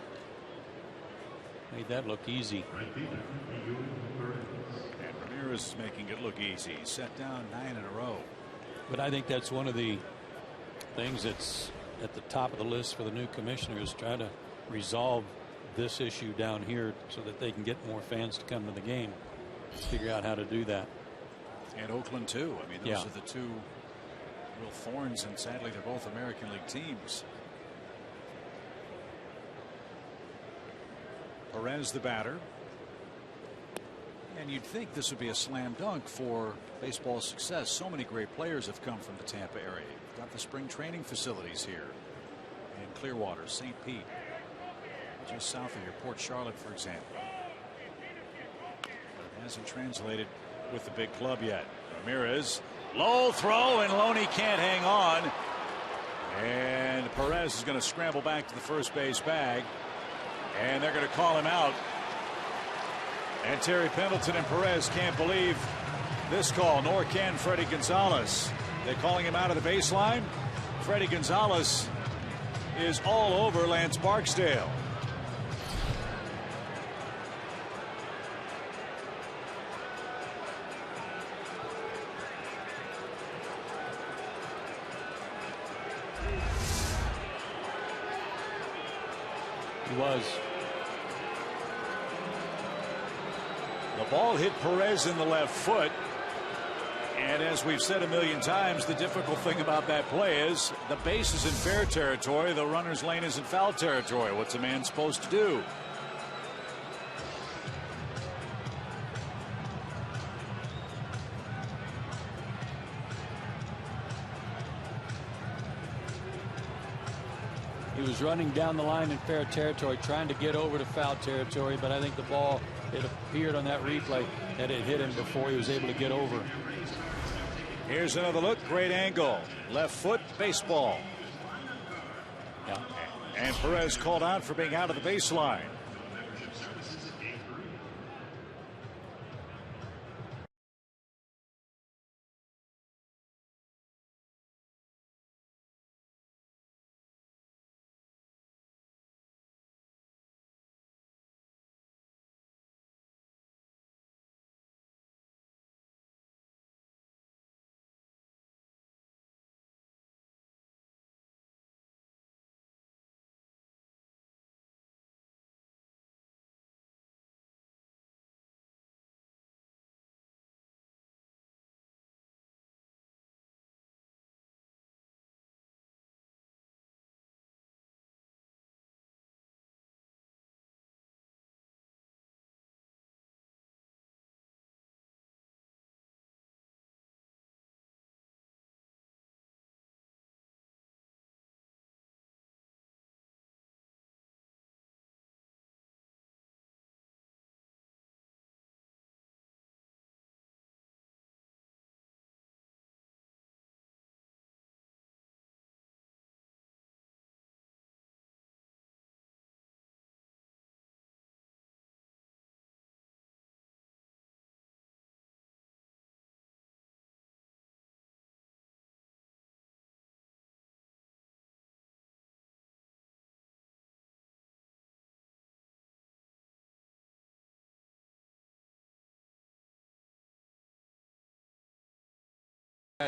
Made that look easy. And Ramirez is making it look easy. Set down 9 in a row. But I think that's one of the things that's at the top of the list for the new commissioners, try to resolve this issue down here so that they can get more fans to come to the game. Figure out how to do that. And Oakland too. I mean, those are the two real thorns, and sadly they're both American League teams. Perez the batter. And you'd think this would be a slam dunk for baseball success. So many great players have come from the Tampa area. You've got the spring training facilities here in Clearwater, St. Pete, just south of here, Port Charlotte, for example. But it hasn't translated with the big club yet. Ramirez, low throw, and Loney can't hang on. And Perez is going to scramble back to the first base bag, and they're going to call him out. And Terry Pendleton and Perez can't believe this call, nor can Freddie Gonzalez. They're calling him out of the baseline. Freddie Gonzalez is all over Lance Barksdale. He was. The ball hit Perez in the left foot. And as we've said a million times, the difficult thing about that play is the base is in fair territory. The runner's lane is in foul territory. What's a man supposed to do? He was running down the line in fair territory, trying to get over to foul territory, but I think the ball, it appeared on that replay, that had hit him before he was able to get over. Here's another look. Great angle. Left foot baseball. Yeah. And Perez called out for being out of the baseline.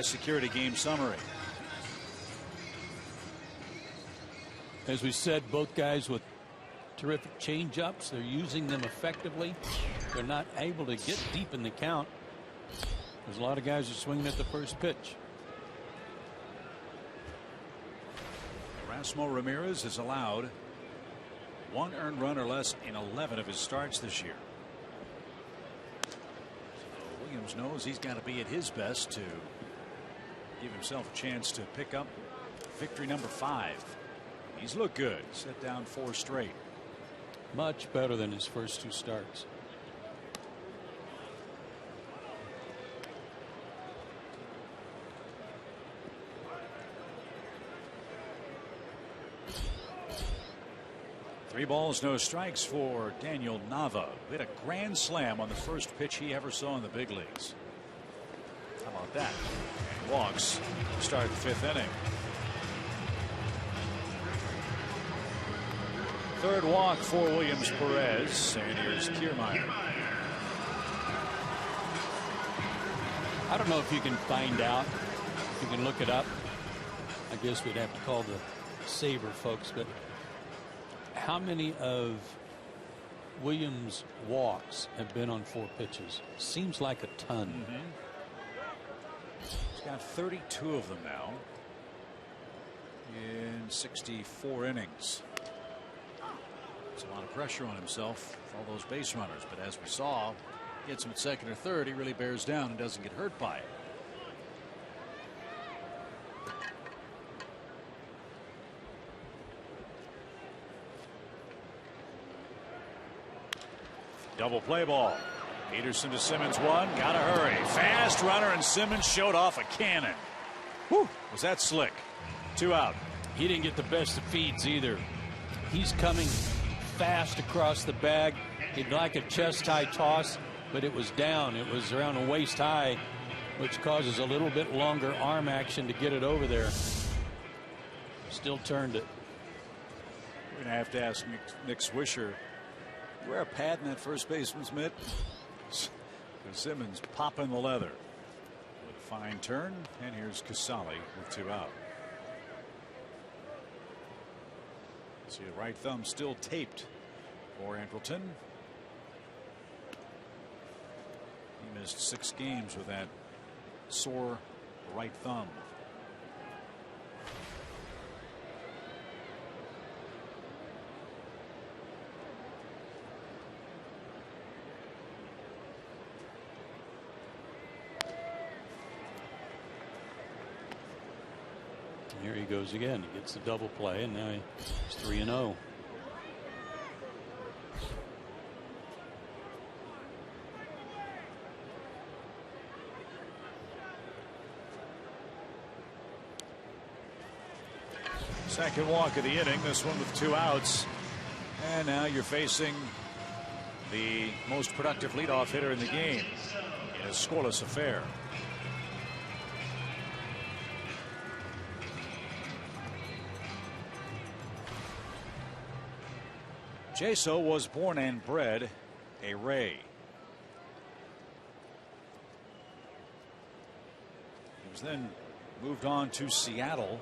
Security game summary. As we said, both guys with terrific change-ups. They're using them effectively. They're not able to get deep in the count. There's a lot of guys who are swinging at the first pitch. Erasmo Ramirez has allowed 1 earned run or less in 11 of his starts this year. So Williams knows he's got to be at his best to give himself a chance to pick up victory number 5. He's looked good. Set down 4 straight. Much better than his first 2 starts. Three balls, no strikes for Daniel Nava. Hit a grand slam on the first pitch he ever saw in the big leagues. How about that? And walks to start the 5th inning. 3rd walk for Williams Perez. And here's Kiermaier. I don't know if you can find out. If you can look it up. I guess we'd have to call the Saber folks, but how many of Williams' walks have been on 4 pitches? Seems like a ton. He's got 32 of them now in 64 innings. It's a lot of pressure on himself for all those base runners, but as we saw, gets him at 2nd or 3rd, he really bears down and doesn't get hurt by it. Double play ball. Peterson to Simmons 1. Gotta hurry. Fast runner, and Simmons showed off a cannon. Whew, was that slick? 2 out. He didn't get the best of feeds either. He's coming fast across the bag. He'd like a chest high toss, but it was down. It was around a waist high, which causes a little bit longer arm action to get it over there. Still turned it. We're going to have to ask Nick Swisher. Wear a pad in that first baseman's mitt. Simmons popping the leather with a fine turn, and here's Casali with 2 out. See the right thumb still taped for Andrelton. He missed 6 games with that sore right thumb. Here he goes again. He gets the double play, and now he's 3-0. Second walk of the inning, this one with 2 outs. And now you're facing the most productive leadoff hitter in the game in a scoreless affair. Jaso was born and bred a Ray. He was then moved on to Seattle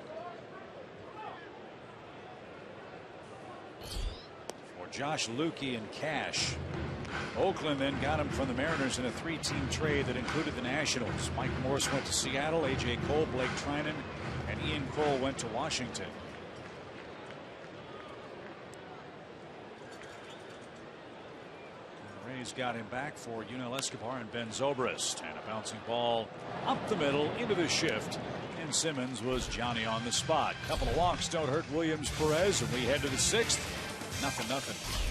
for Josh Lukey and cash. Oakland then got him from the Mariners in a 3-team trade that included the Nationals. Mike Morse went to Seattle, A.J. Cole, Blake Trinan, and Ian Cole went to Washington. Rays got him back for Yunel Escobar and Ben Zobrist, and a bouncing ball up the middle into the shift, and Simmons was Johnny on the spot. Couple of walks don't hurt Williams Perez, and we head to the 6th. 0-0.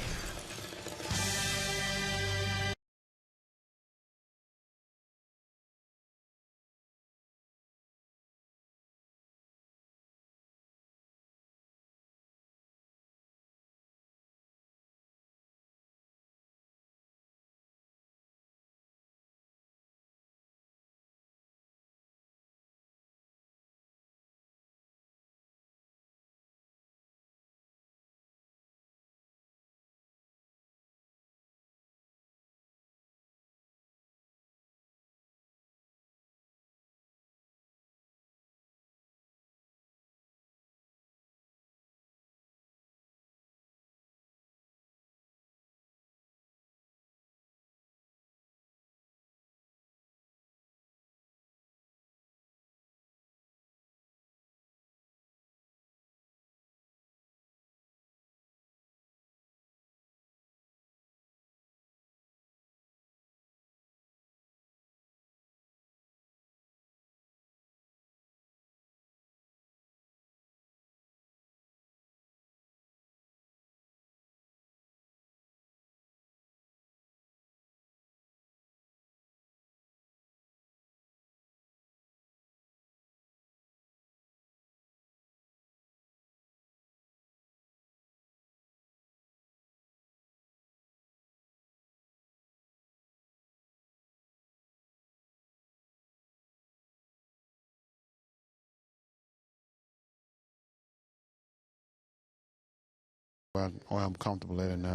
I'm comfortable at, and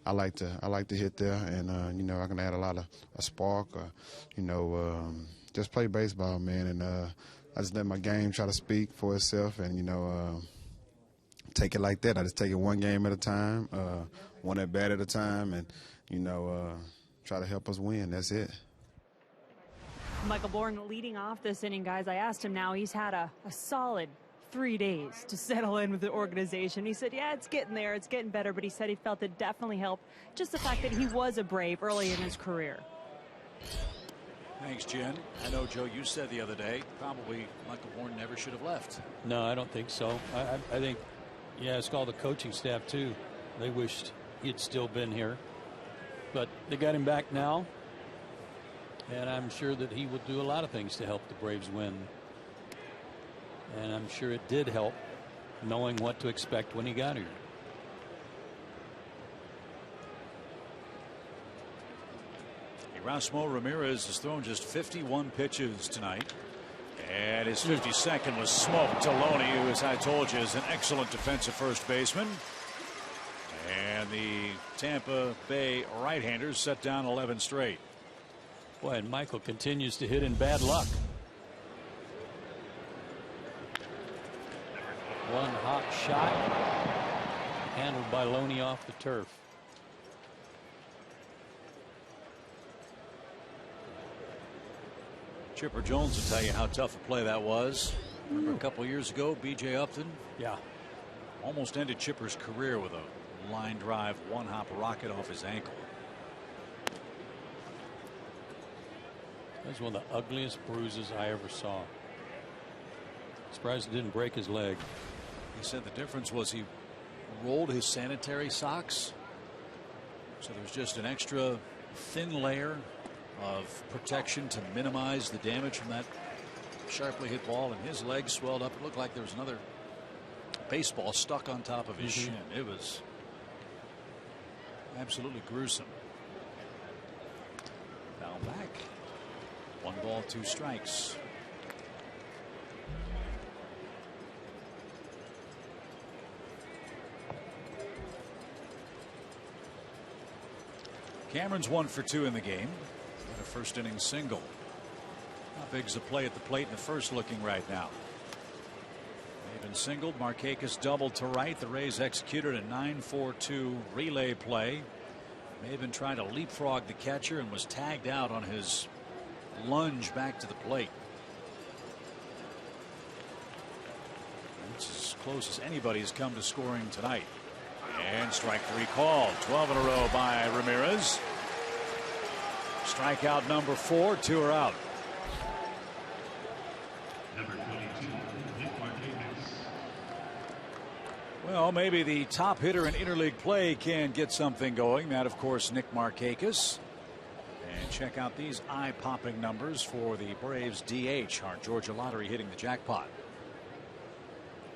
I like to hit there, and you know, I can add a lot of a spark, just play baseball, man, and I just let my game try to speak for itself, and you know, take it like that. I just take it one game at a time, one at bat at a time, and you know, try to help us win. That's it. Michael Bourne leading off this inning, guys. I asked him now. He's had a solid 3 days to settle in with the organization. He said, yeah, it's getting there, it's getting better, but he said he felt it definitely helped just the fact that he was a Brave early in his career. Thanks, Jen. I know, Joe, you said the other day probably Michael Bourne never should have left. No, I don't think so. I think, yeah, it's called the coaching staff too. They wished he'd still been here, but they got him back now, and I'm sure that he will do a lot of things to help the Braves win. And I'm sure it did help knowing what to expect when he got here. Erasmo Ramirez has thrown just 51 pitches tonight. And his 52nd was smoked. Loney, who, as I told you, is an excellent defensive first baseman. And the Tampa Bay right-handers set down 11 straight. Boy, and Michael continues to hit in bad luck. One hot shot handled by Loney off the turf. Chipper Jones will tell you how tough a play that was. Remember a couple years ago, B.J. Upton? Yeah. Almost ended Chipper's career with a line drive, one-hop rocket off his ankle. That was one of the ugliest bruises I ever saw. Surprised it didn't break his leg. He said the difference was he rolled his sanitary socks, so there's just an extra thin layer of protection to minimize the damage from that sharply hit ball, and his leg swelled up. It looked like there was another baseball stuck on top of his shin. It was absolutely gruesome. Now back. 1 ball, 2 strikes. Cameron's 1 for 2 in the game. Got a first inning single. How big's the play at the plate in the first looking right now? Maven singled. Markakis doubled to right. The Rays executed a 9-4-2 relay play. Maven tried to leapfrog the catcher and was tagged out on his lunge back to the plate. It's as close as anybody's come to scoring tonight. And strike 3 called. 12 in a row by Ramirez. Strikeout number 4. 2 are out. Number 22, Nick Martinez. Well, maybe the top hitter in interleague play can get something going. That, of course, Nick Markakis. And check out these eye-popping numbers for the Braves DH. Our Georgia lottery hitting the jackpot.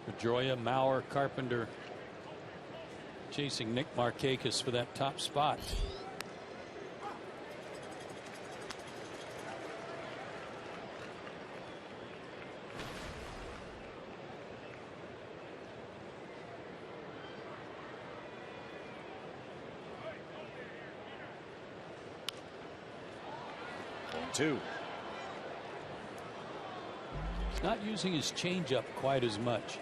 Pedroia, Mauer, Carpenter chasing Nick Markakis for that top spot. Two. He's not using his changeup quite as much.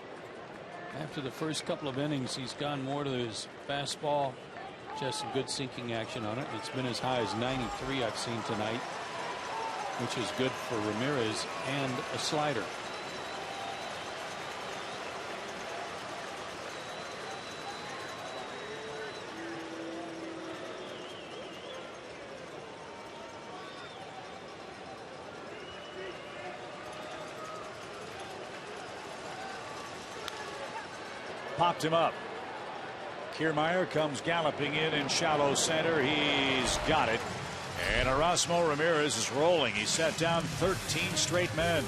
After the first couple of innings, he's gone more to his fastball. Just some good sinking action on it. It's been as high as 93 I've seen tonight, which is good for Ramirez, and a slider. Popped him up. Kiermaier comes galloping in shallow center. He's got it. And Erasmo Ramirez is rolling. He set down 13 straight men.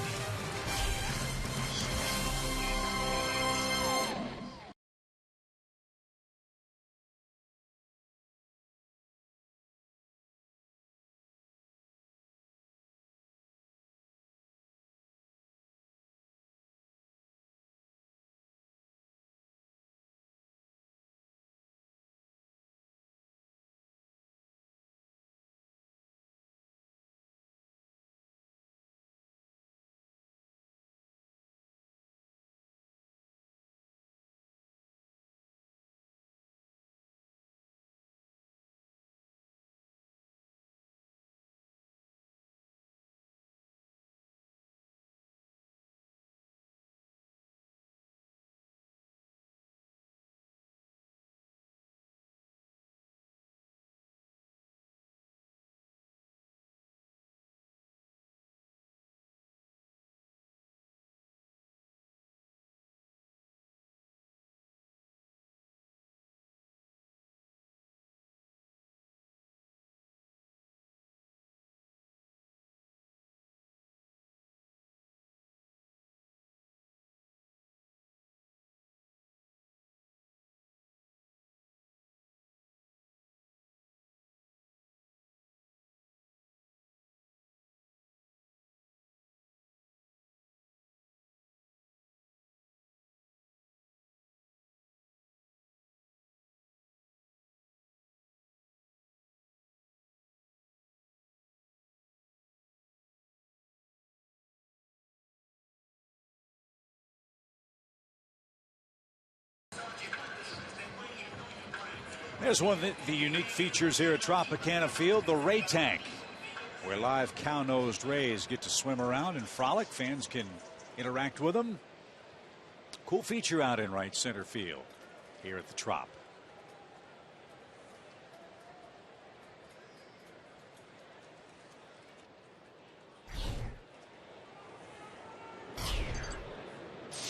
There's one of the unique features here at Tropicana Field, the Ray Tank, where live cow-nosed rays get to swim around and frolic. Fans can interact with them. Cool feature out in right center field here at the Trop.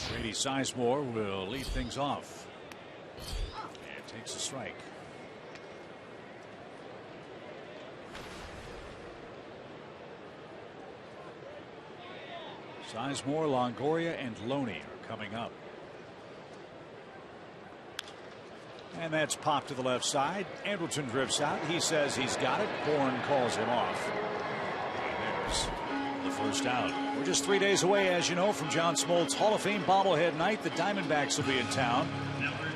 Brady Sizemore will lead things off and takes a strike. Sizemore, Longoria, and Loney are coming up. And that's popped to the left side. Andrelton drifts out. He says he's got it. Bourne calls him off. And there's the first out. We're just 3 days away, as you know, from John Smoltz Hall of Fame bobblehead night. The Diamondbacks will be in town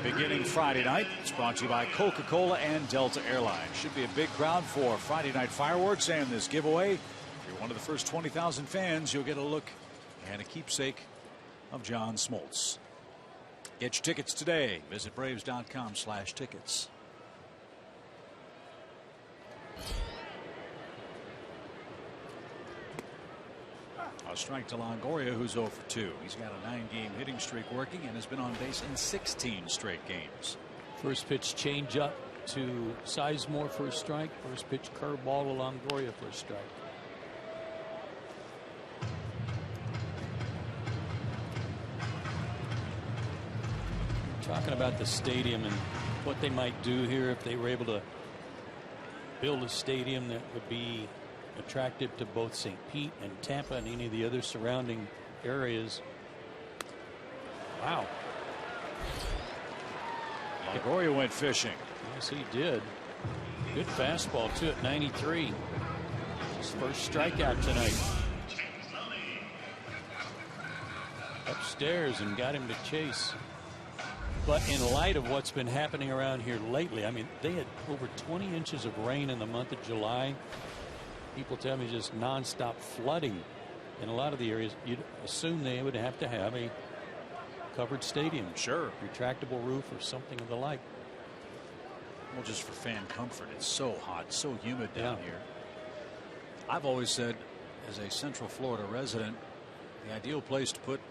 beginning Friday night. It's brought to you by Coca-Cola and Delta Airlines. Should be a big crowd for Friday night fireworks and this giveaway. If you're one of the first 20,000 fans, you'll get a look and a keepsake of John Smoltz. Get your tickets today. Visit Braves.com/tickets. A strike to Longoria, who's 0 for 2. He's got a 9-game hitting streak working and has been on base in 16 straight games. First pitch change up to Sizemore for a strike. First pitch curveball to Longoria for a strike. Talking about the stadium and what they might do here if they were able to build a stadium that would be attractive to both St. Pete and Tampa and any of the other surrounding areas. Wow. Longoria went fishing. Yes, he did. Good fastball, too, at 93. His first strikeout tonight. Upstairs and got him to chase. But in light of what's been happening around here lately, I mean, they had over 20 inches of rain in the month of July. People tell me just nonstop flooding in a lot of the areas. You'd assume they would have to have a covered stadium. Sure. Retractable roof or something of the like. Well, just for fan comfort. It's so hot, so humid down here. I've always said, as a Central Florida resident, the ideal place to put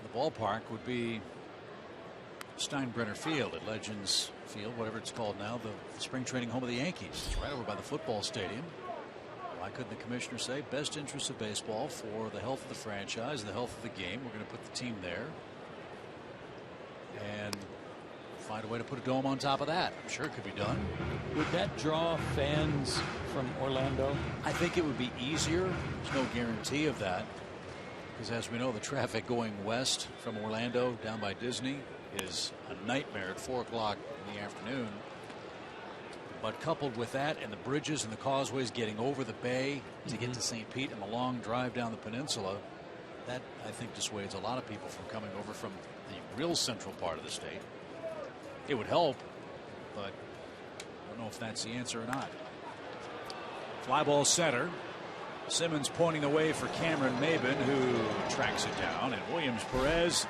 the ballpark would be Steinbrenner Field at Legends Field, whatever it's called now, the spring training home of the Yankees. It's right over by the football stadium. Why couldn't the commissioner say best interest of baseball for the health of the franchise, the health of the game? We're going to put the team there and find a way to put a dome on top of that. I'm sure it could be done. Would that draw fans from Orlando? I think it would be easier. There's no guarantee of that, because as we know, the traffic going west from Orlando down by Disney is a nightmare at 4 o'clock in the afternoon. But coupled with that and the bridges and the causeways getting over the bay to get to St. Pete and the long drive down the peninsula, that I think dissuades a lot of people from coming over from the real central part of the state. It would help, but I don't know if that's the answer or not. Fly ball center. Simmons pointing the way for Cameron Maben, who tracks it down, and Williams Perez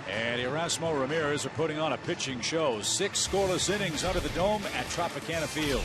and Erasmo Ramirez are putting on a pitching show. 6 scoreless innings under the dome at Tropicana Field.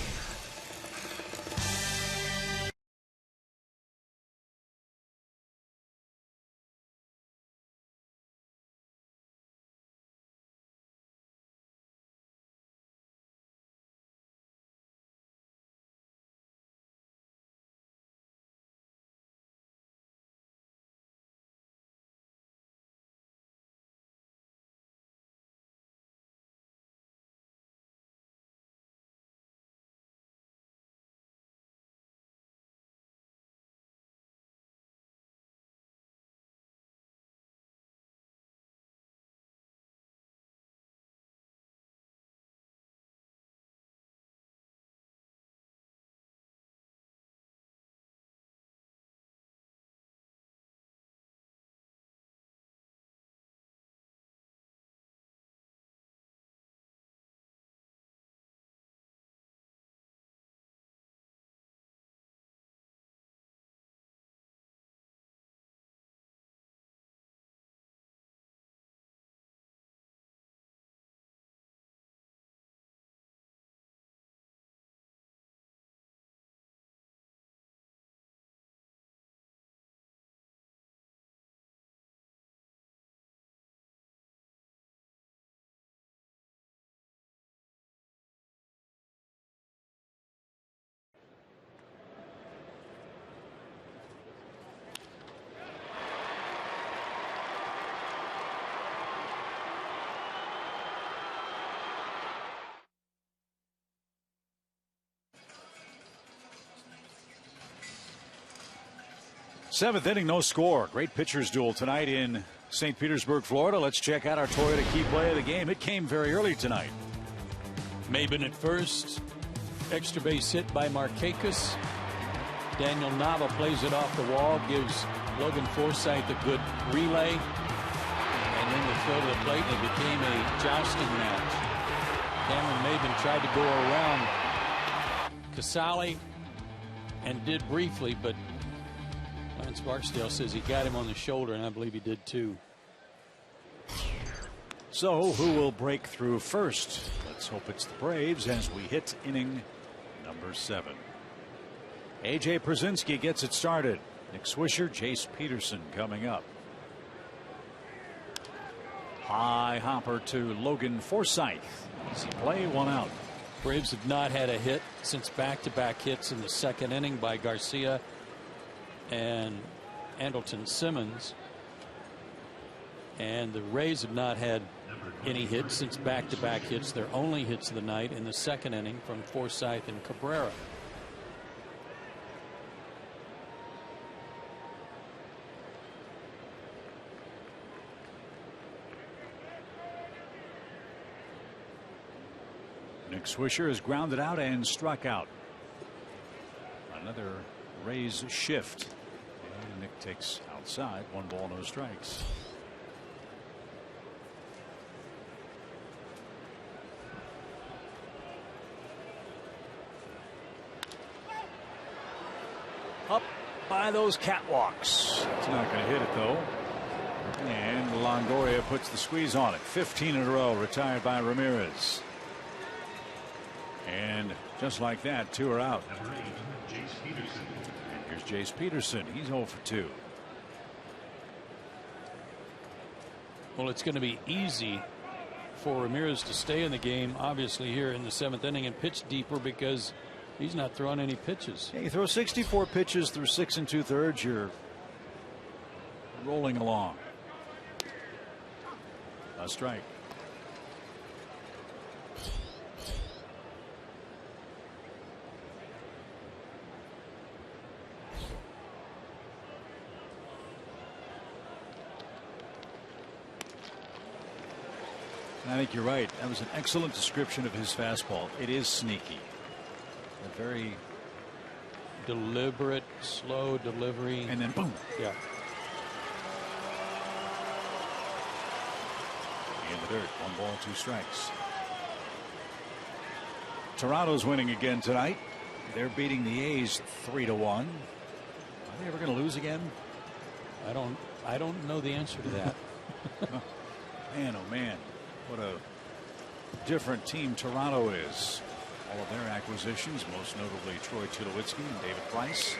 Seventh inning, no score. Great pitchers duel tonight in St. Petersburg, Florida. Let's check out our Toyota key play of the game. It came very early tonight. Maben at first. Extra base hit by Markakis. Daniel Nava plays it off the wall, gives Logan Forsythe a good relay. And then the throw to the plate, and it became a jousting match. Cameron Maben tried to go around Casale and did briefly, but Lance Barksdale says he got him on the shoulder, and I believe he did too. So who will break through first? Let's hope it's the Braves as we hit inning number 7. A.J. Przinsky gets it started. Nick Swisher, Jace Peterson coming up. High hopper to Logan Forsythe. Easy play, 1 out. Braves have not had a hit since back-to-back hits in the second inning by Garcia and Andrelton Simmons. And the Rays have not had any hits since back-to-back hits. Their only hits of the night in the second inning from Forsythe and Cabrera. Nick Swisher is grounded out and struck out. Another Rays shift. And Nick takes outside. 1 ball, no strikes. Up by those catwalks. It's not going to hit it though. And Longoria puts the squeeze on it. 15 in a row retired by Ramirez. And just like that, 2 are out. And here's Jace Peterson. He's 0 for 2. Well, it's going to be easy for Ramirez to stay in the game, obviously, here in the 7th inning and pitch deeper because he's not throwing any pitches. Yeah, you throw 64 pitches through 6 2/3, you're rolling along. A strike. I think you're right. That was an excellent description of his fastball. It is sneaky. A very deliberate, slow delivery. And then boom. Yeah. In the dirt. 1 ball, 2 strikes. Toronto's winning again tonight. They're beating the A's 3-1. Are they ever going to lose again? I don't know the answer to that. Man, oh man. What a different team Toronto is. All of their acquisitions, most notably Troy Tulowitzki and David Price.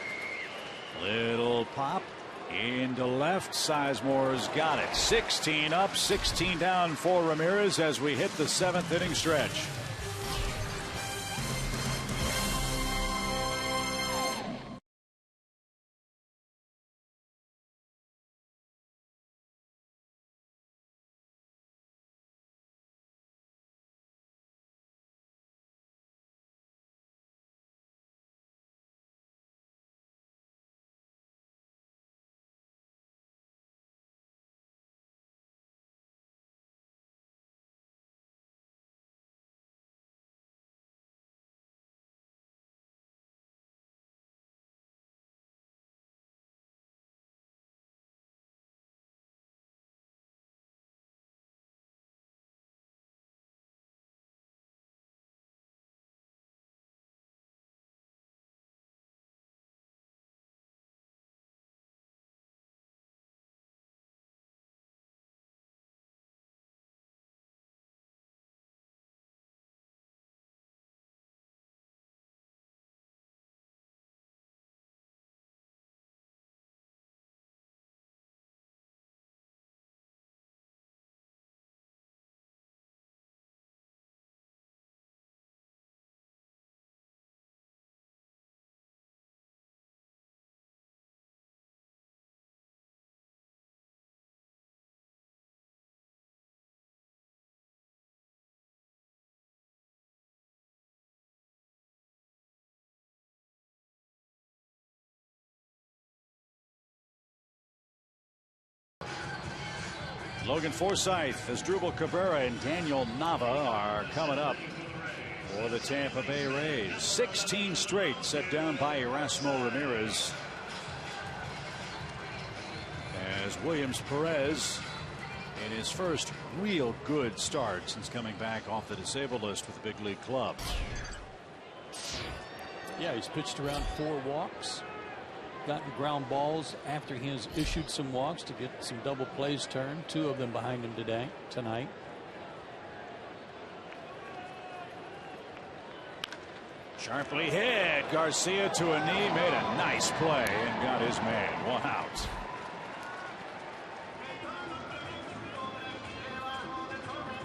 Little pop into left. Sizemore's got it. 16 up, 16 down for Ramirez as we hit the 7th inning stretch. Logan Forsythe, Asdrubal Cabrera, and Daniel Nava are coming up For the Tampa Bay Rays, 16 straight set down by Erasmo Ramirez. As Williams Perez, in his first real good start since coming back off the disabled list with the big league club. Yeah, he's pitched around 4 walks, gotten ground balls after he has issued some walks to get some double plays turned. 2 of them behind him tonight. Sharply hit. Garcia to a knee, made a nice play and got his man 1 out.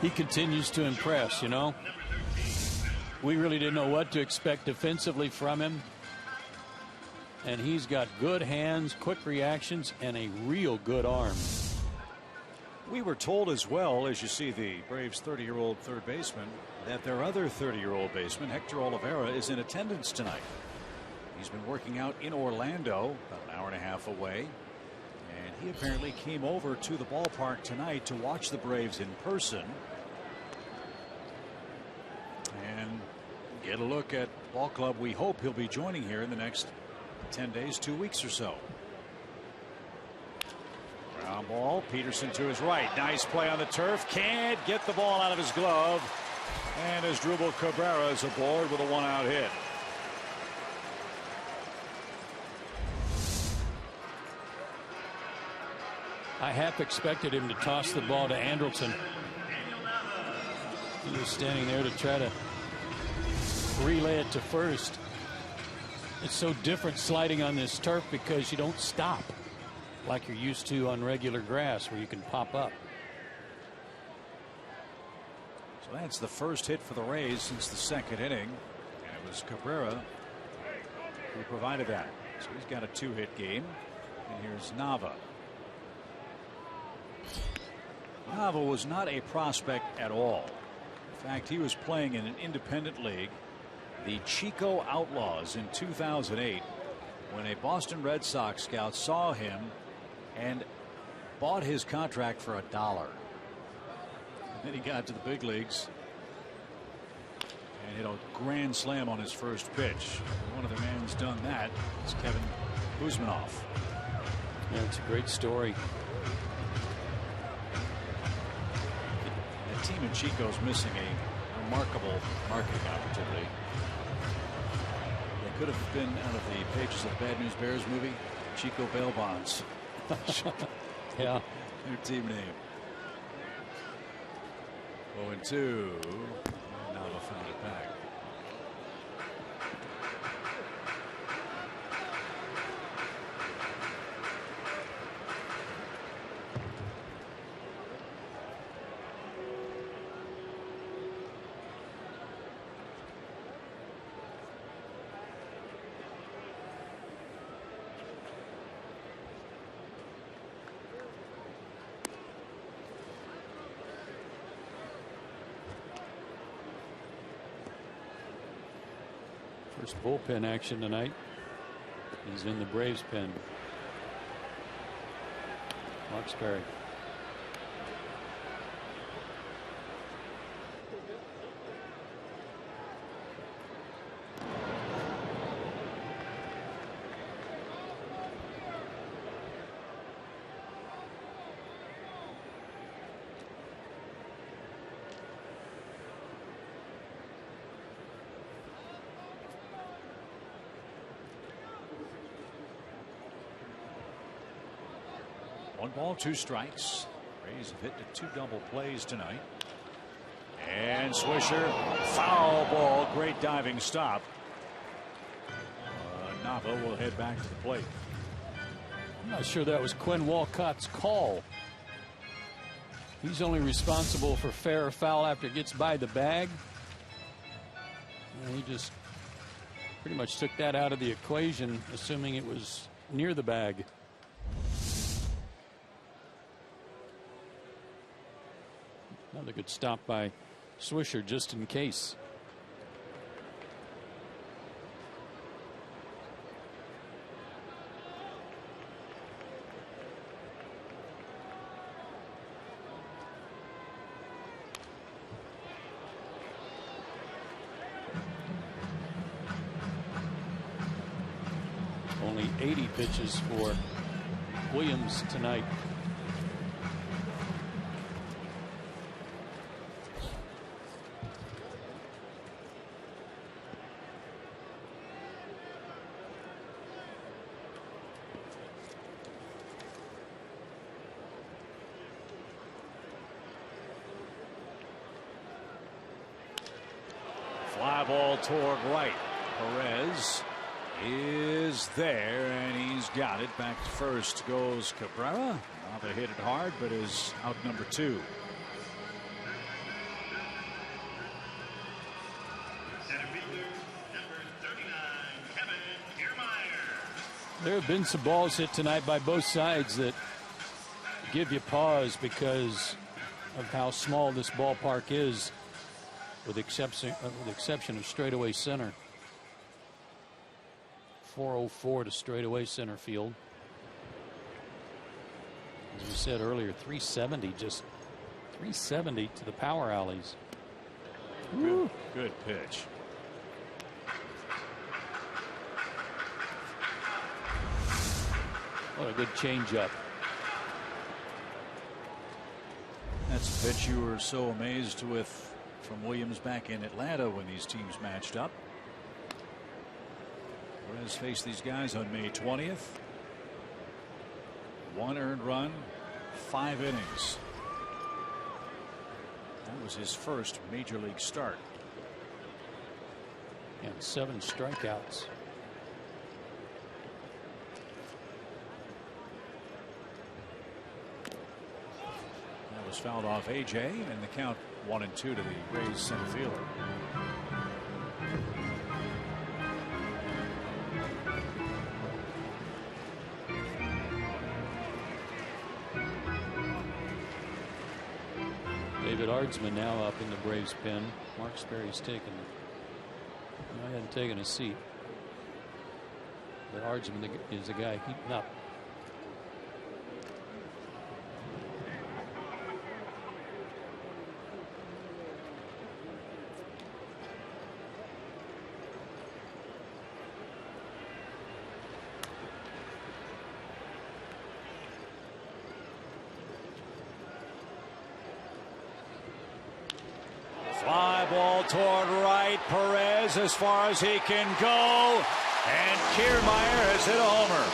He continues to impress, you know. We really didn't know what to expect defensively from him. And he's got good hands, quick reactions, and a real good arm. We were told as well, as you see the Braves' 30-year-old third baseman, that their other 30-year-old baseman, Hector Oliveira, is in attendance tonight. He's been working out in Orlando, about an hour and a half away. And he apparently came over to the ballpark tonight to watch the Braves in person and get a look at the ball club we hope he'll be joining here in the next 10 days, 2 weeks or so. Ground ball, Peterson to his right. Nice play on the turf. Can't get the ball out of his glove. And Asdrubal Cabrera is aboard with a 1-out hit. I half expected him to toss the ball to Andrelton. He was standing there to try to relay it to first. It's so different sliding on this turf because you don't stop like you're used to on regular grass where you can pop up. So that's the first hit for the Rays since the second inning. And it was Cabrera who provided that. So he's got a 2-hit game. And here's Nava. Nava was not a prospect at all. In fact, he was playing in an independent league, the Chico Outlaws, in 2008, when a Boston Red Sox scout saw him and bought his contract for $1. And then he got to the big leagues and hit a grand slam on his first pitch. One of the men who's done that is Kevin Kuzminoff. Yeah, it's a great story. The team in Chico is missing a remarkable marketing opportunity. They could have been out of the pages of the Bad News Bears movie, Chico Bail Bonds. Yeah. New team name. 0-2. Nava found it back. First bullpen action tonight. He's in the Braves pen. Roxbury. One ball, 2 strikes. Rays have hit to 2 double plays tonight. And Swisher, foul ball, great diving stop. Nava will head back to the plate. I'm not sure that was Quinn Walcott's call. He's only responsible for fair or foul after it gets by the bag. And he just pretty much took that out of the equation, assuming it was near the bag. Another good stop by Swisher just in case. Only 80 pitches for Williams tonight. Fly ball toward right. Perez is there, and he's got it. Back to first goes Cabrera. Now they hit it hard, but is out number 2. There have been some balls hit tonight by both sides that give you pause because of how small this ballpark is, with the exception of straightaway center. 404 to straightaway center field. As we said earlier, 370, just 370 to the power alleys. Good pitch. What a good changeup. That's the pitch you were so amazed with from Williams back in Atlanta when these teams matched up. Perez faced these guys on May 20th. 1 earned run, 5 innings. That was his first major league start. And 7 strikeouts. That was fouled off AJ, and the count 1-2 to the Rays center fielder. David Ardsman now up in the Braves pen. Mark Sperry's taken. I hadn't taken a seat. But Ardsman is the guy heating up. Fly ball toward right. Perez as far as he can go. And Kiermaier has hit a homer.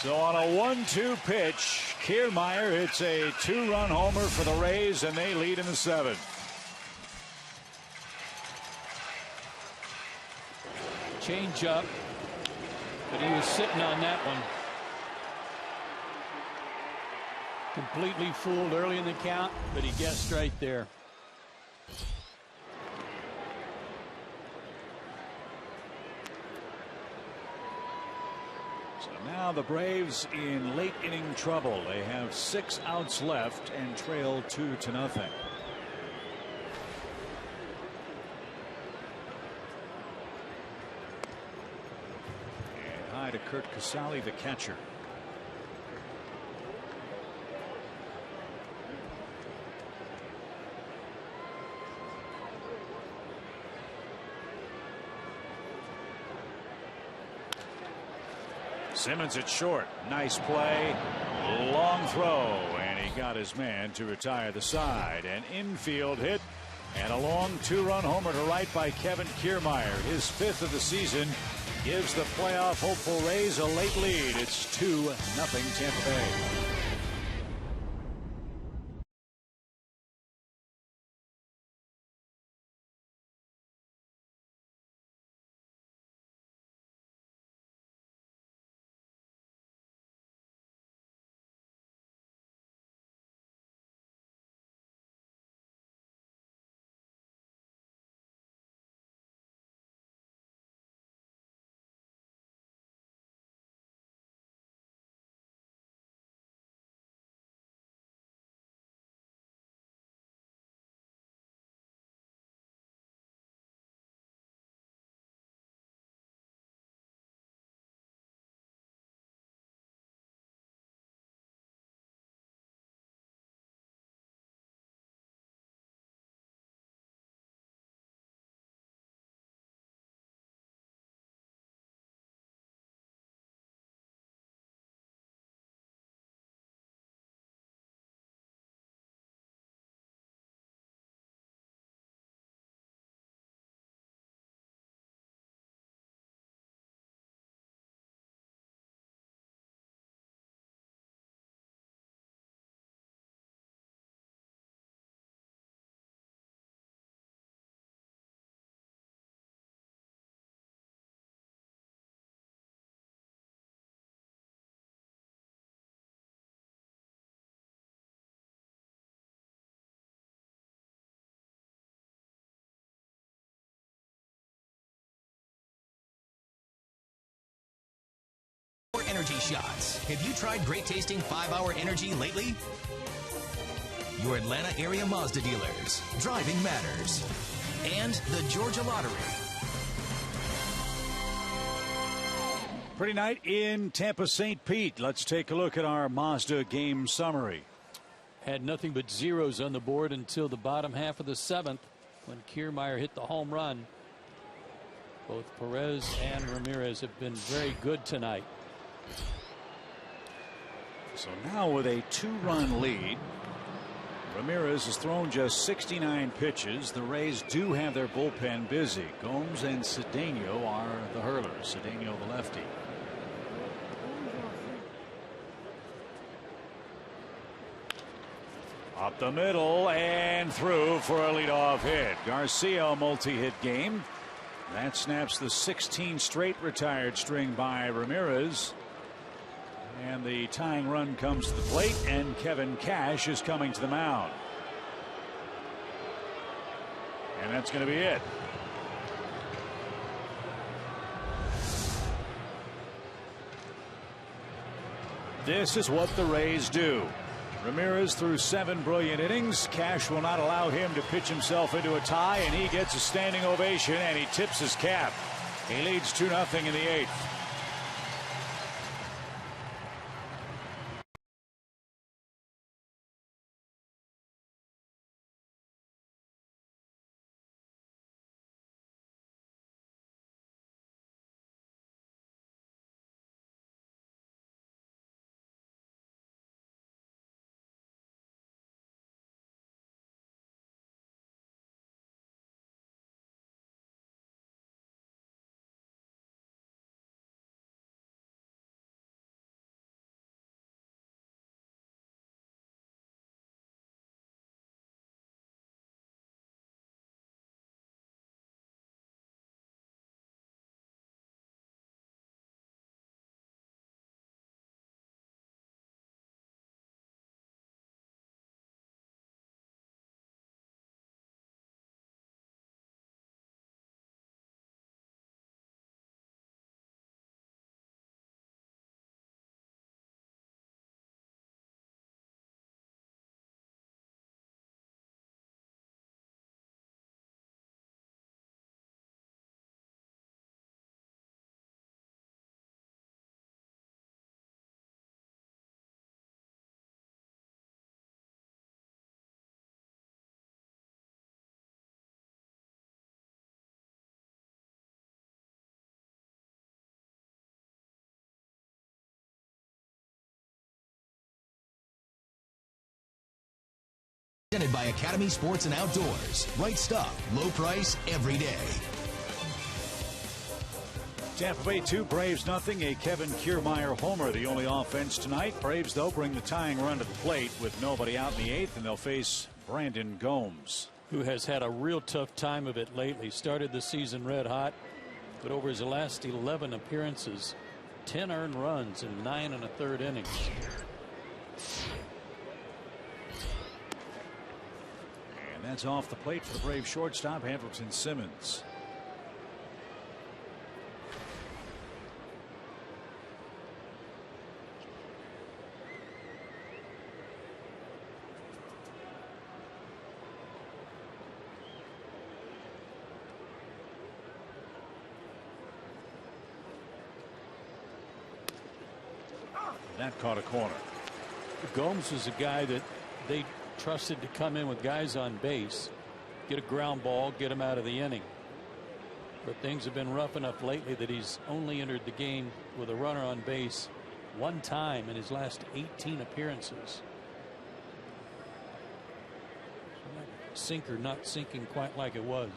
So on a 1-2 pitch, Kiermaier hits a 2-run homer for the Rays, and they lead in the 7th. Change up, but he was sitting on that one. Completely fooled early in the count, but he guessed right there. Now the Braves in late inning trouble. They have 6 outs left and trail 2-0. And high to Kurt Casale, the catcher. Simmons at short. Nice play. Long throw. And he got his man to retire the side. An infield hit. And a long 2-run homer to right by Kevin Kiermaier. His 5th of the season gives the playoff hopeful Rays a late lead. It's 2-0 Tampa Bay. energy shots. Have you tried great tasting 5-Hour Energy lately? Your Atlanta area Mazda dealers. Driving matters. And the Georgia Lottery. Pretty night in Tampa St. Pete. Let's take a look at our Mazda game summary. Had nothing but zeros on the board until the bottom half of the 7th when Kiermaier hit the home run. Both Perez and Ramirez have been very good tonight. So now with a 2-run lead, Ramirez has thrown just 69 pitches. The Rays do have their bullpen busy. Gomes and Cedeno are the hurlers. Cedeno the lefty. Up the middle and through for a leadoff hit. Garcia multi-hit game. That snaps the 16 straight retired string by Ramirez. And the tying run comes to the plate, and Kevin Cash is coming to the mound. And that's going to be it. This is what the Rays do. Ramirez threw 7 brilliant innings. Cash will not allow him to pitch himself into a tie, and he gets a standing ovation, and he tips his cap. He leads 2-0 in the 8th. Presented by Academy Sports and Outdoors. Right stuff, low price, every day. Tampa Bay 2, Braves nothing. A Kevin Kiermaier homer, the only offense tonight. Braves, though, bring the tying run to the plate with nobody out in the 8th, and they'll face Brandon Gomes, who has had a real tough time of it lately. Started the season red hot, but over his last 11 appearances, 10 earned runs in 9 1/3 innings. And that's off the plate for the Braves shortstop, Andrelton Simmons. That caught a corner. Gomes was a guy that they trusted to come in with guys on base, get a ground ball, get him out of the inning. But things have been rough enough lately that he's only entered the game with a runner on base one time in his last 18 appearances. Sinker not sinking quite like it was.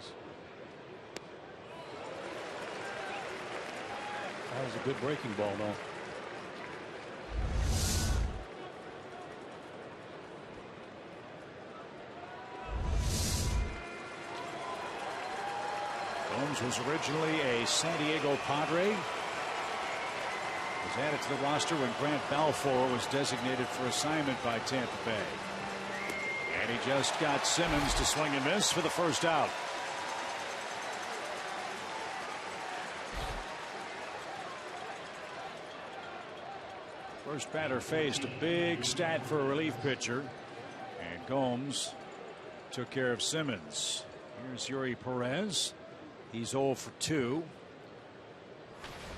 That was a good breaking ball, though. Gomes was originally a San Diego Padre. Was added to the roster when Grant Balfour was designated for assignment by Tampa Bay. And he just got Simmons to swing and miss for the first out. First batter faced, a big stat for a relief pitcher. And Gomes took care of Simmons. Here's Yuri Perez. He's 0 for 2.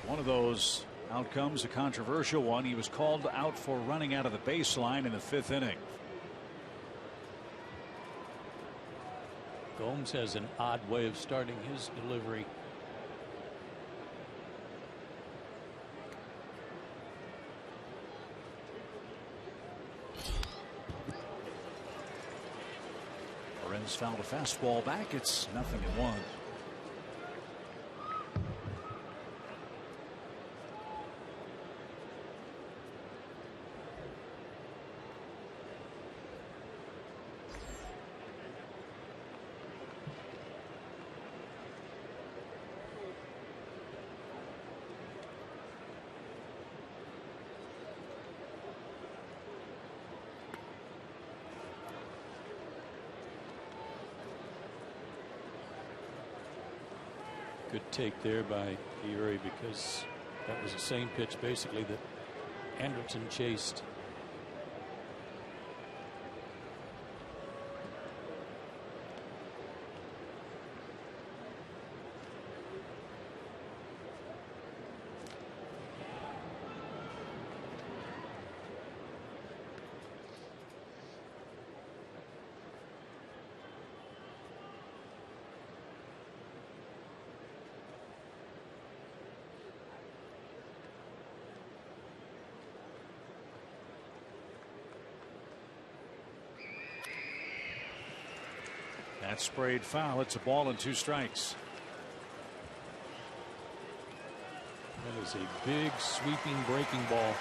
One of those outcomes, a controversial one. He was called out for running out of the baseline in the 5th inning. Gomes has an odd way of starting his delivery. Lorenz fouled a fastball back. It's 0-1. Good take there by Yuri, because that was the same pitch basically that Anderson chased. That sprayed foul. It's a ball and 2 strikes. That is a big sweeping breaking ball.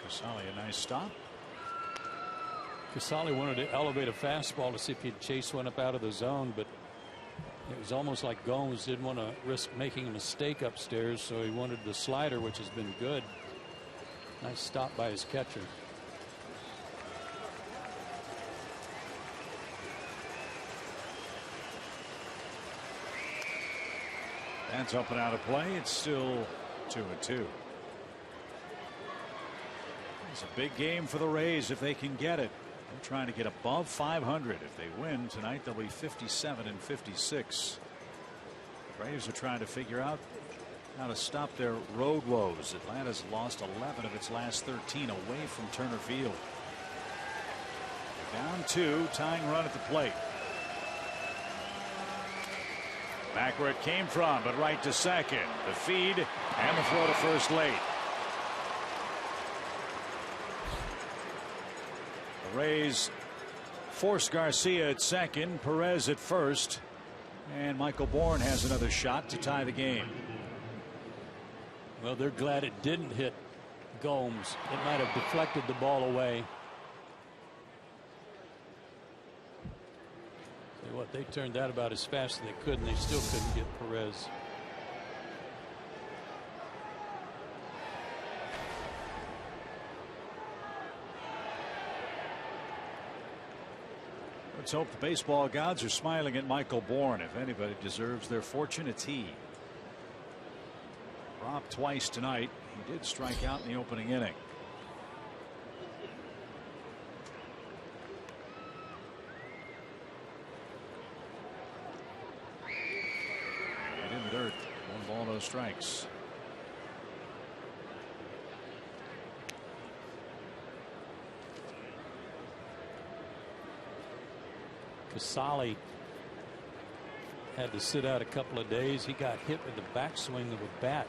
Casali, a nice stop. Casali wanted to elevate a fastball to see if he'd chase one up out of the zone, but it was almost like Gomes didn't want to risk making a mistake upstairs, so he wanted the slider, which has been good. Nice stop by his catcher. That's up and out of play. It's still 2-2. It's a big game for the Rays if they can get it. They're trying to get above 500. If they win tonight, they'll be 57-56. The Rays are trying to figure out how to stop their road woes. Atlanta's lost 11 of its last 13 away from Turner Field. They're down 2, tying run at the plate. Back where it came from, but right to second. The feed and the throw to first late. Rays force Garcia at second, Perez at first, and Michael Bourne has another shot to tie the game. Well, they're glad it didn't hit Gomes. It might have deflected the ball away. Tell you what, they turned that about as fast as they could, and they still couldn't get Perez. Let's hope the baseball gods are smiling at Michael Bourne. If anybody deserves their fortune, it's he. Robbed twice tonight. He did strike out in the opening inning. And in the dirt. 1 ball, no strikes. Casali had to sit out a couple of days. He got hit with the backswing of a bat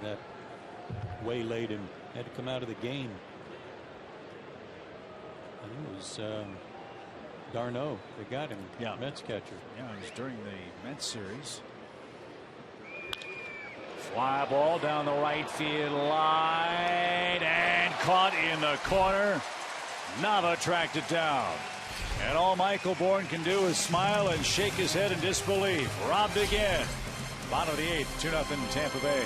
that waylaid him. Had to come out of the game. I think it was Darno that got him. Yeah. Mets catcher. Yeah, it was during the Mets series. Fly ball down the right field line and caught in the corner. Nava tracked it down. And all Michael Bourne can do is smile and shake his head in disbelief. Robbed again. Bottom of the 8th, 2-0 Tampa Bay.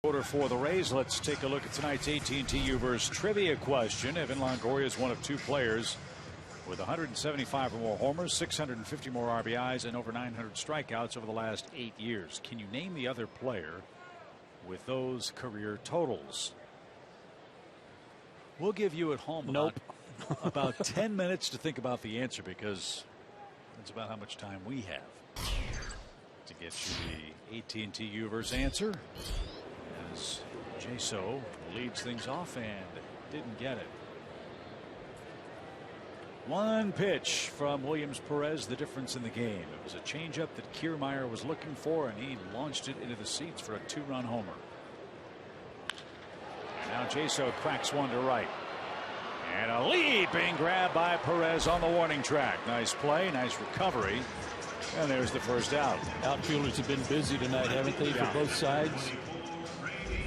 Order for the Rays. Let's take a look at tonight's AT&T Uverse trivia question. Evan Longoria is one of 2 players with 175 or more homers, 650 more RBIs, and over 900 strikeouts over the last 8 years. Can you name the other player with those career totals? We'll give you at home about 10 minutes to think about the answer, because that's about how much time we have to get you the AT&T Uverse answer. As Jaso leads things off and didn't get it. One pitch from Williams Perez, the difference in the game. It was a changeup that Kiermaier was looking for, and he launched it into the seats for a 2-run homer. And now Jaso cracks one to right. And a leaping grab by Perez on the warning track. Nice play, nice recovery. And there's the first out. Outfielders have been busy tonight, haven't they, for both sides?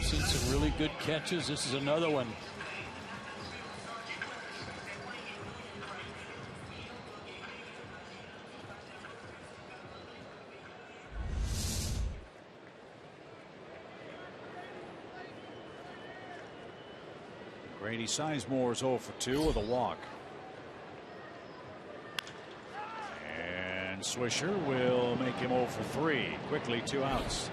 Seen some really good catches. This is another one. Grady Sizemore's 0 for 2 with a walk. And Swisher will make him 0 for 3. Quickly 2 outs.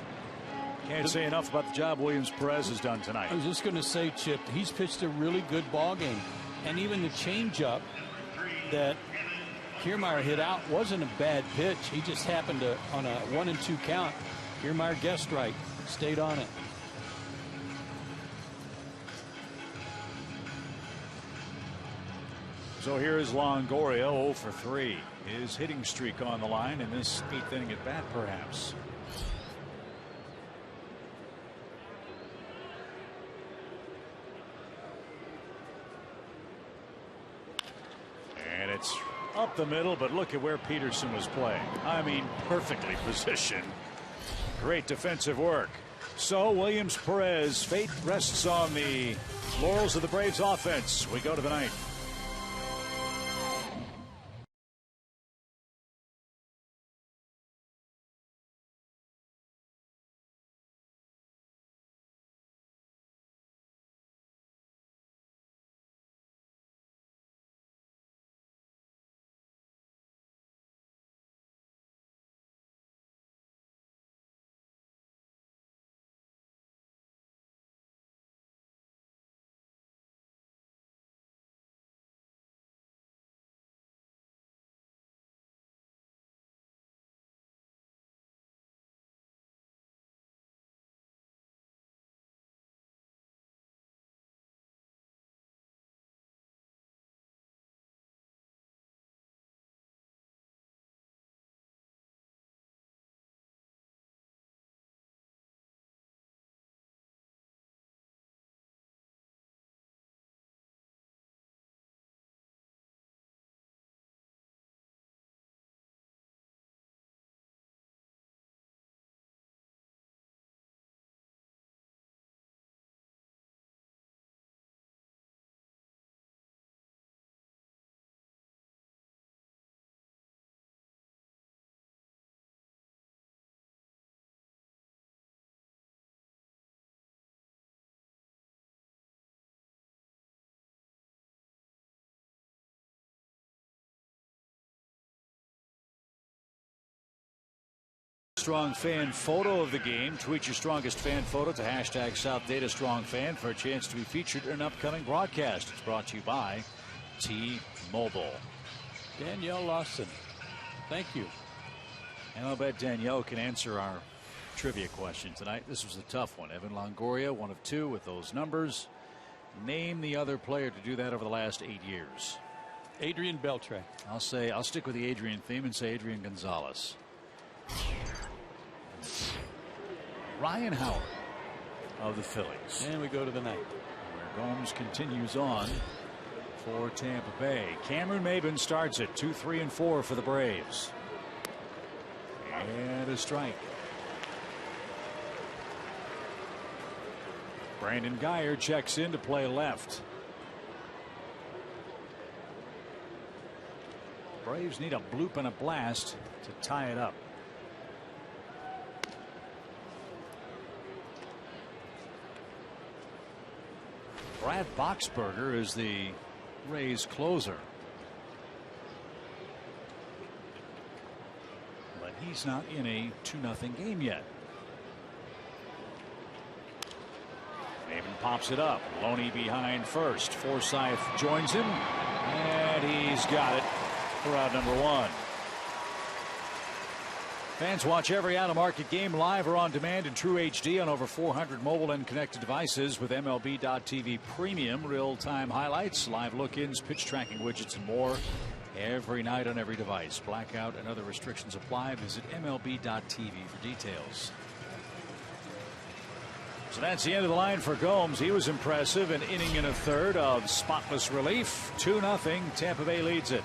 Can't say enough about the job Williams Perez has done tonight. I was just going to say, Chip, he's pitched a really good ball game, and even the changeup that Kiermaier hit out wasn't a bad pitch. He just happened to, on a 1-2 count, Kiermaier guessed right, stayed on it. So here is Longoria, 0 for 3. His hitting streak on the line in this 8th inning at bat, perhaps. And it's up the middle, but look at where Peterson was playing. I mean, perfectly positioned. Great defensive work. So Williams Perez, fate rests on the laurels of the Braves offense. We go to the 9th. Strong fan photo of the game. Tweet your strongest fan photo to hashtag South Data Strong Fan for a chance to be featured in an upcoming broadcast. It's brought to you by T-Mobile. Danielle Lawson, thank you. And I'll bet Danielle can answer our trivia question tonight. This was a tough one. Evan Longoria, 1 of 2 with those numbers. Name the other player to do that over the last 8 years. Adrian Beltre. I'll stick with the Adrian theme and say Adrian Gonzalez. Ryan Howard of the Phillies. And we go to the ninth, where Gomes continues on for Tampa Bay. Cameron Maybin starts it. 2, 3, and 4 for the Braves. And a strike. Brandon Guyer checks in to play left. Braves need a bloop and a blast to tie it up. Brad Boxberger is the Rays closer. But he's not in a 2-0 game yet. Maybin pops it up. Loney behind first. Forsythe joins him. And he's got it for out number 1. Fans watch every out-of-market game live or on demand in true HD on over 400 mobile and connected devices with MLB.TV Premium. Real-time highlights, live look-ins, pitch tracking widgets, and more every night on every device. Blackout and other restrictions apply. Visit MLB.TV for details. So that's the end of the line for Gomes. He was impressive. An inning and a third of spotless relief. 2-0. Tampa Bay leads it.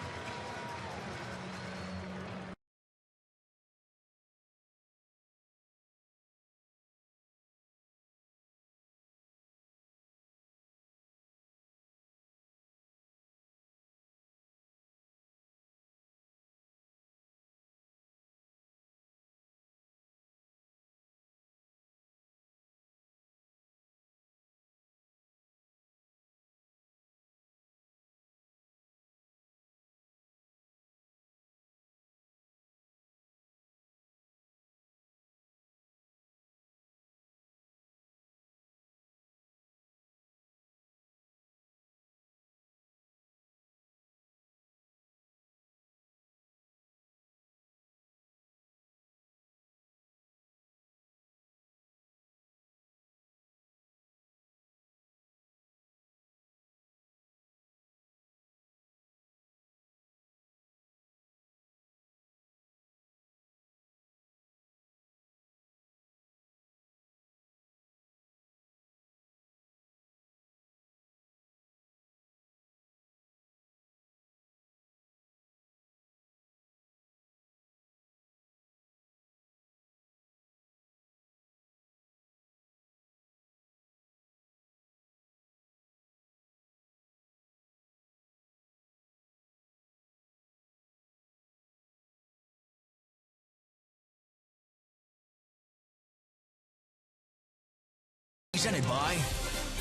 Presented by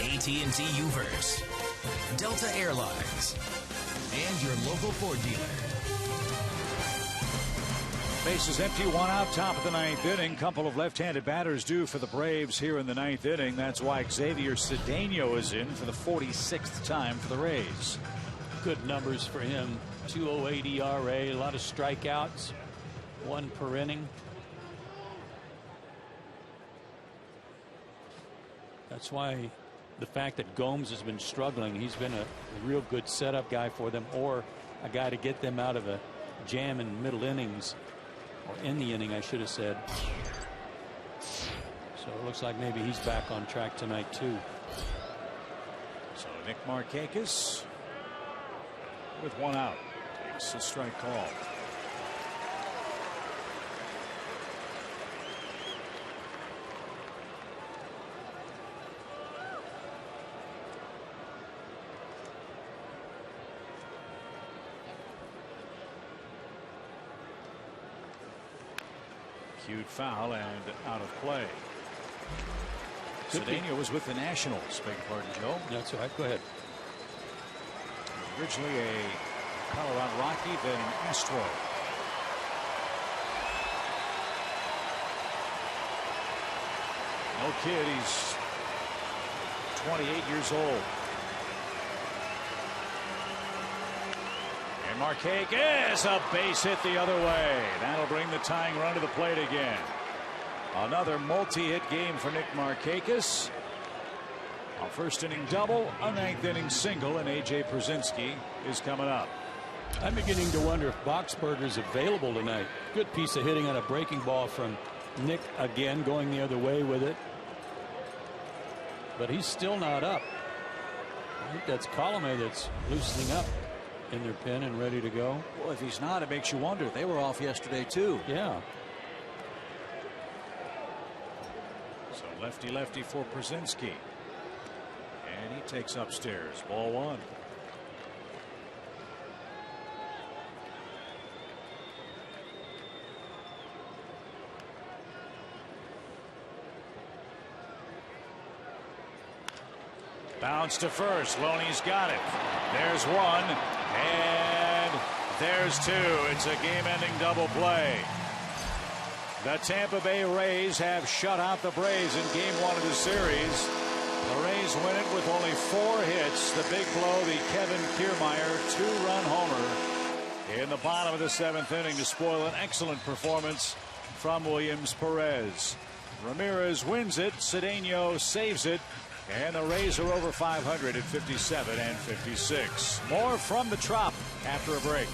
AT&T Uverse, Delta Airlines, and your local Ford dealer. Bases empty, 1 out, top of the 9th inning. Couple of left-handed batters due for the Braves here in the 9th inning. That's why Xavier Cedeno is in for the 46th time for the Rays. Good numbers for him. 2.08 ERA, a lot of strikeouts, 1 per inning. That's why the fact that Gomes has been struggling, he's been a real good setup guy for them, or a guy to get them out of a jam in middle innings, or in the inning, I should have said. So it looks like maybe he's back on track tonight, too. So Nick Markakis with 1 out takes a strike call. Cued foul and out of play. Cedeno was with the Nationals. Beg your pardon, Joe. That's right. Go ahead. Originally a Colorado Rocky, then an Astro. No kid, he's 28 years old. And Markakis, a base hit the other way. That'll bring the tying run to the plate again. Another multi-hit game for Nick Markakis. A first inning double, a ninth inning single, and A.J. Pierzynski is coming up. I'm beginning to wonder if Boxberger's available tonight. Good piece of hitting on a breaking ball from Nick again, going the other way with it. But he's still not up. I think that's Colomé that's loosening up in their pen and ready to go. Well, if he's not, it makes you wonder. They were off yesterday, too. Yeah. So lefty for Pierzynski. And he takes upstairs. Ball one. Bounce to first. Loney's got it. There's one. And there's two. It's a game-ending double play. The Tampa Bay Rays have shut out the Braves in game one of the series. The Rays win it with only 4 hits. The big blow, the Kevin Kiermaier 2-run homer in the bottom of the 7th inning to spoil an excellent performance from Williams Perez. Ramirez wins it. Cedeno saves it. And the Rays are over 500 at 57 and 56. More from the Trop after a break.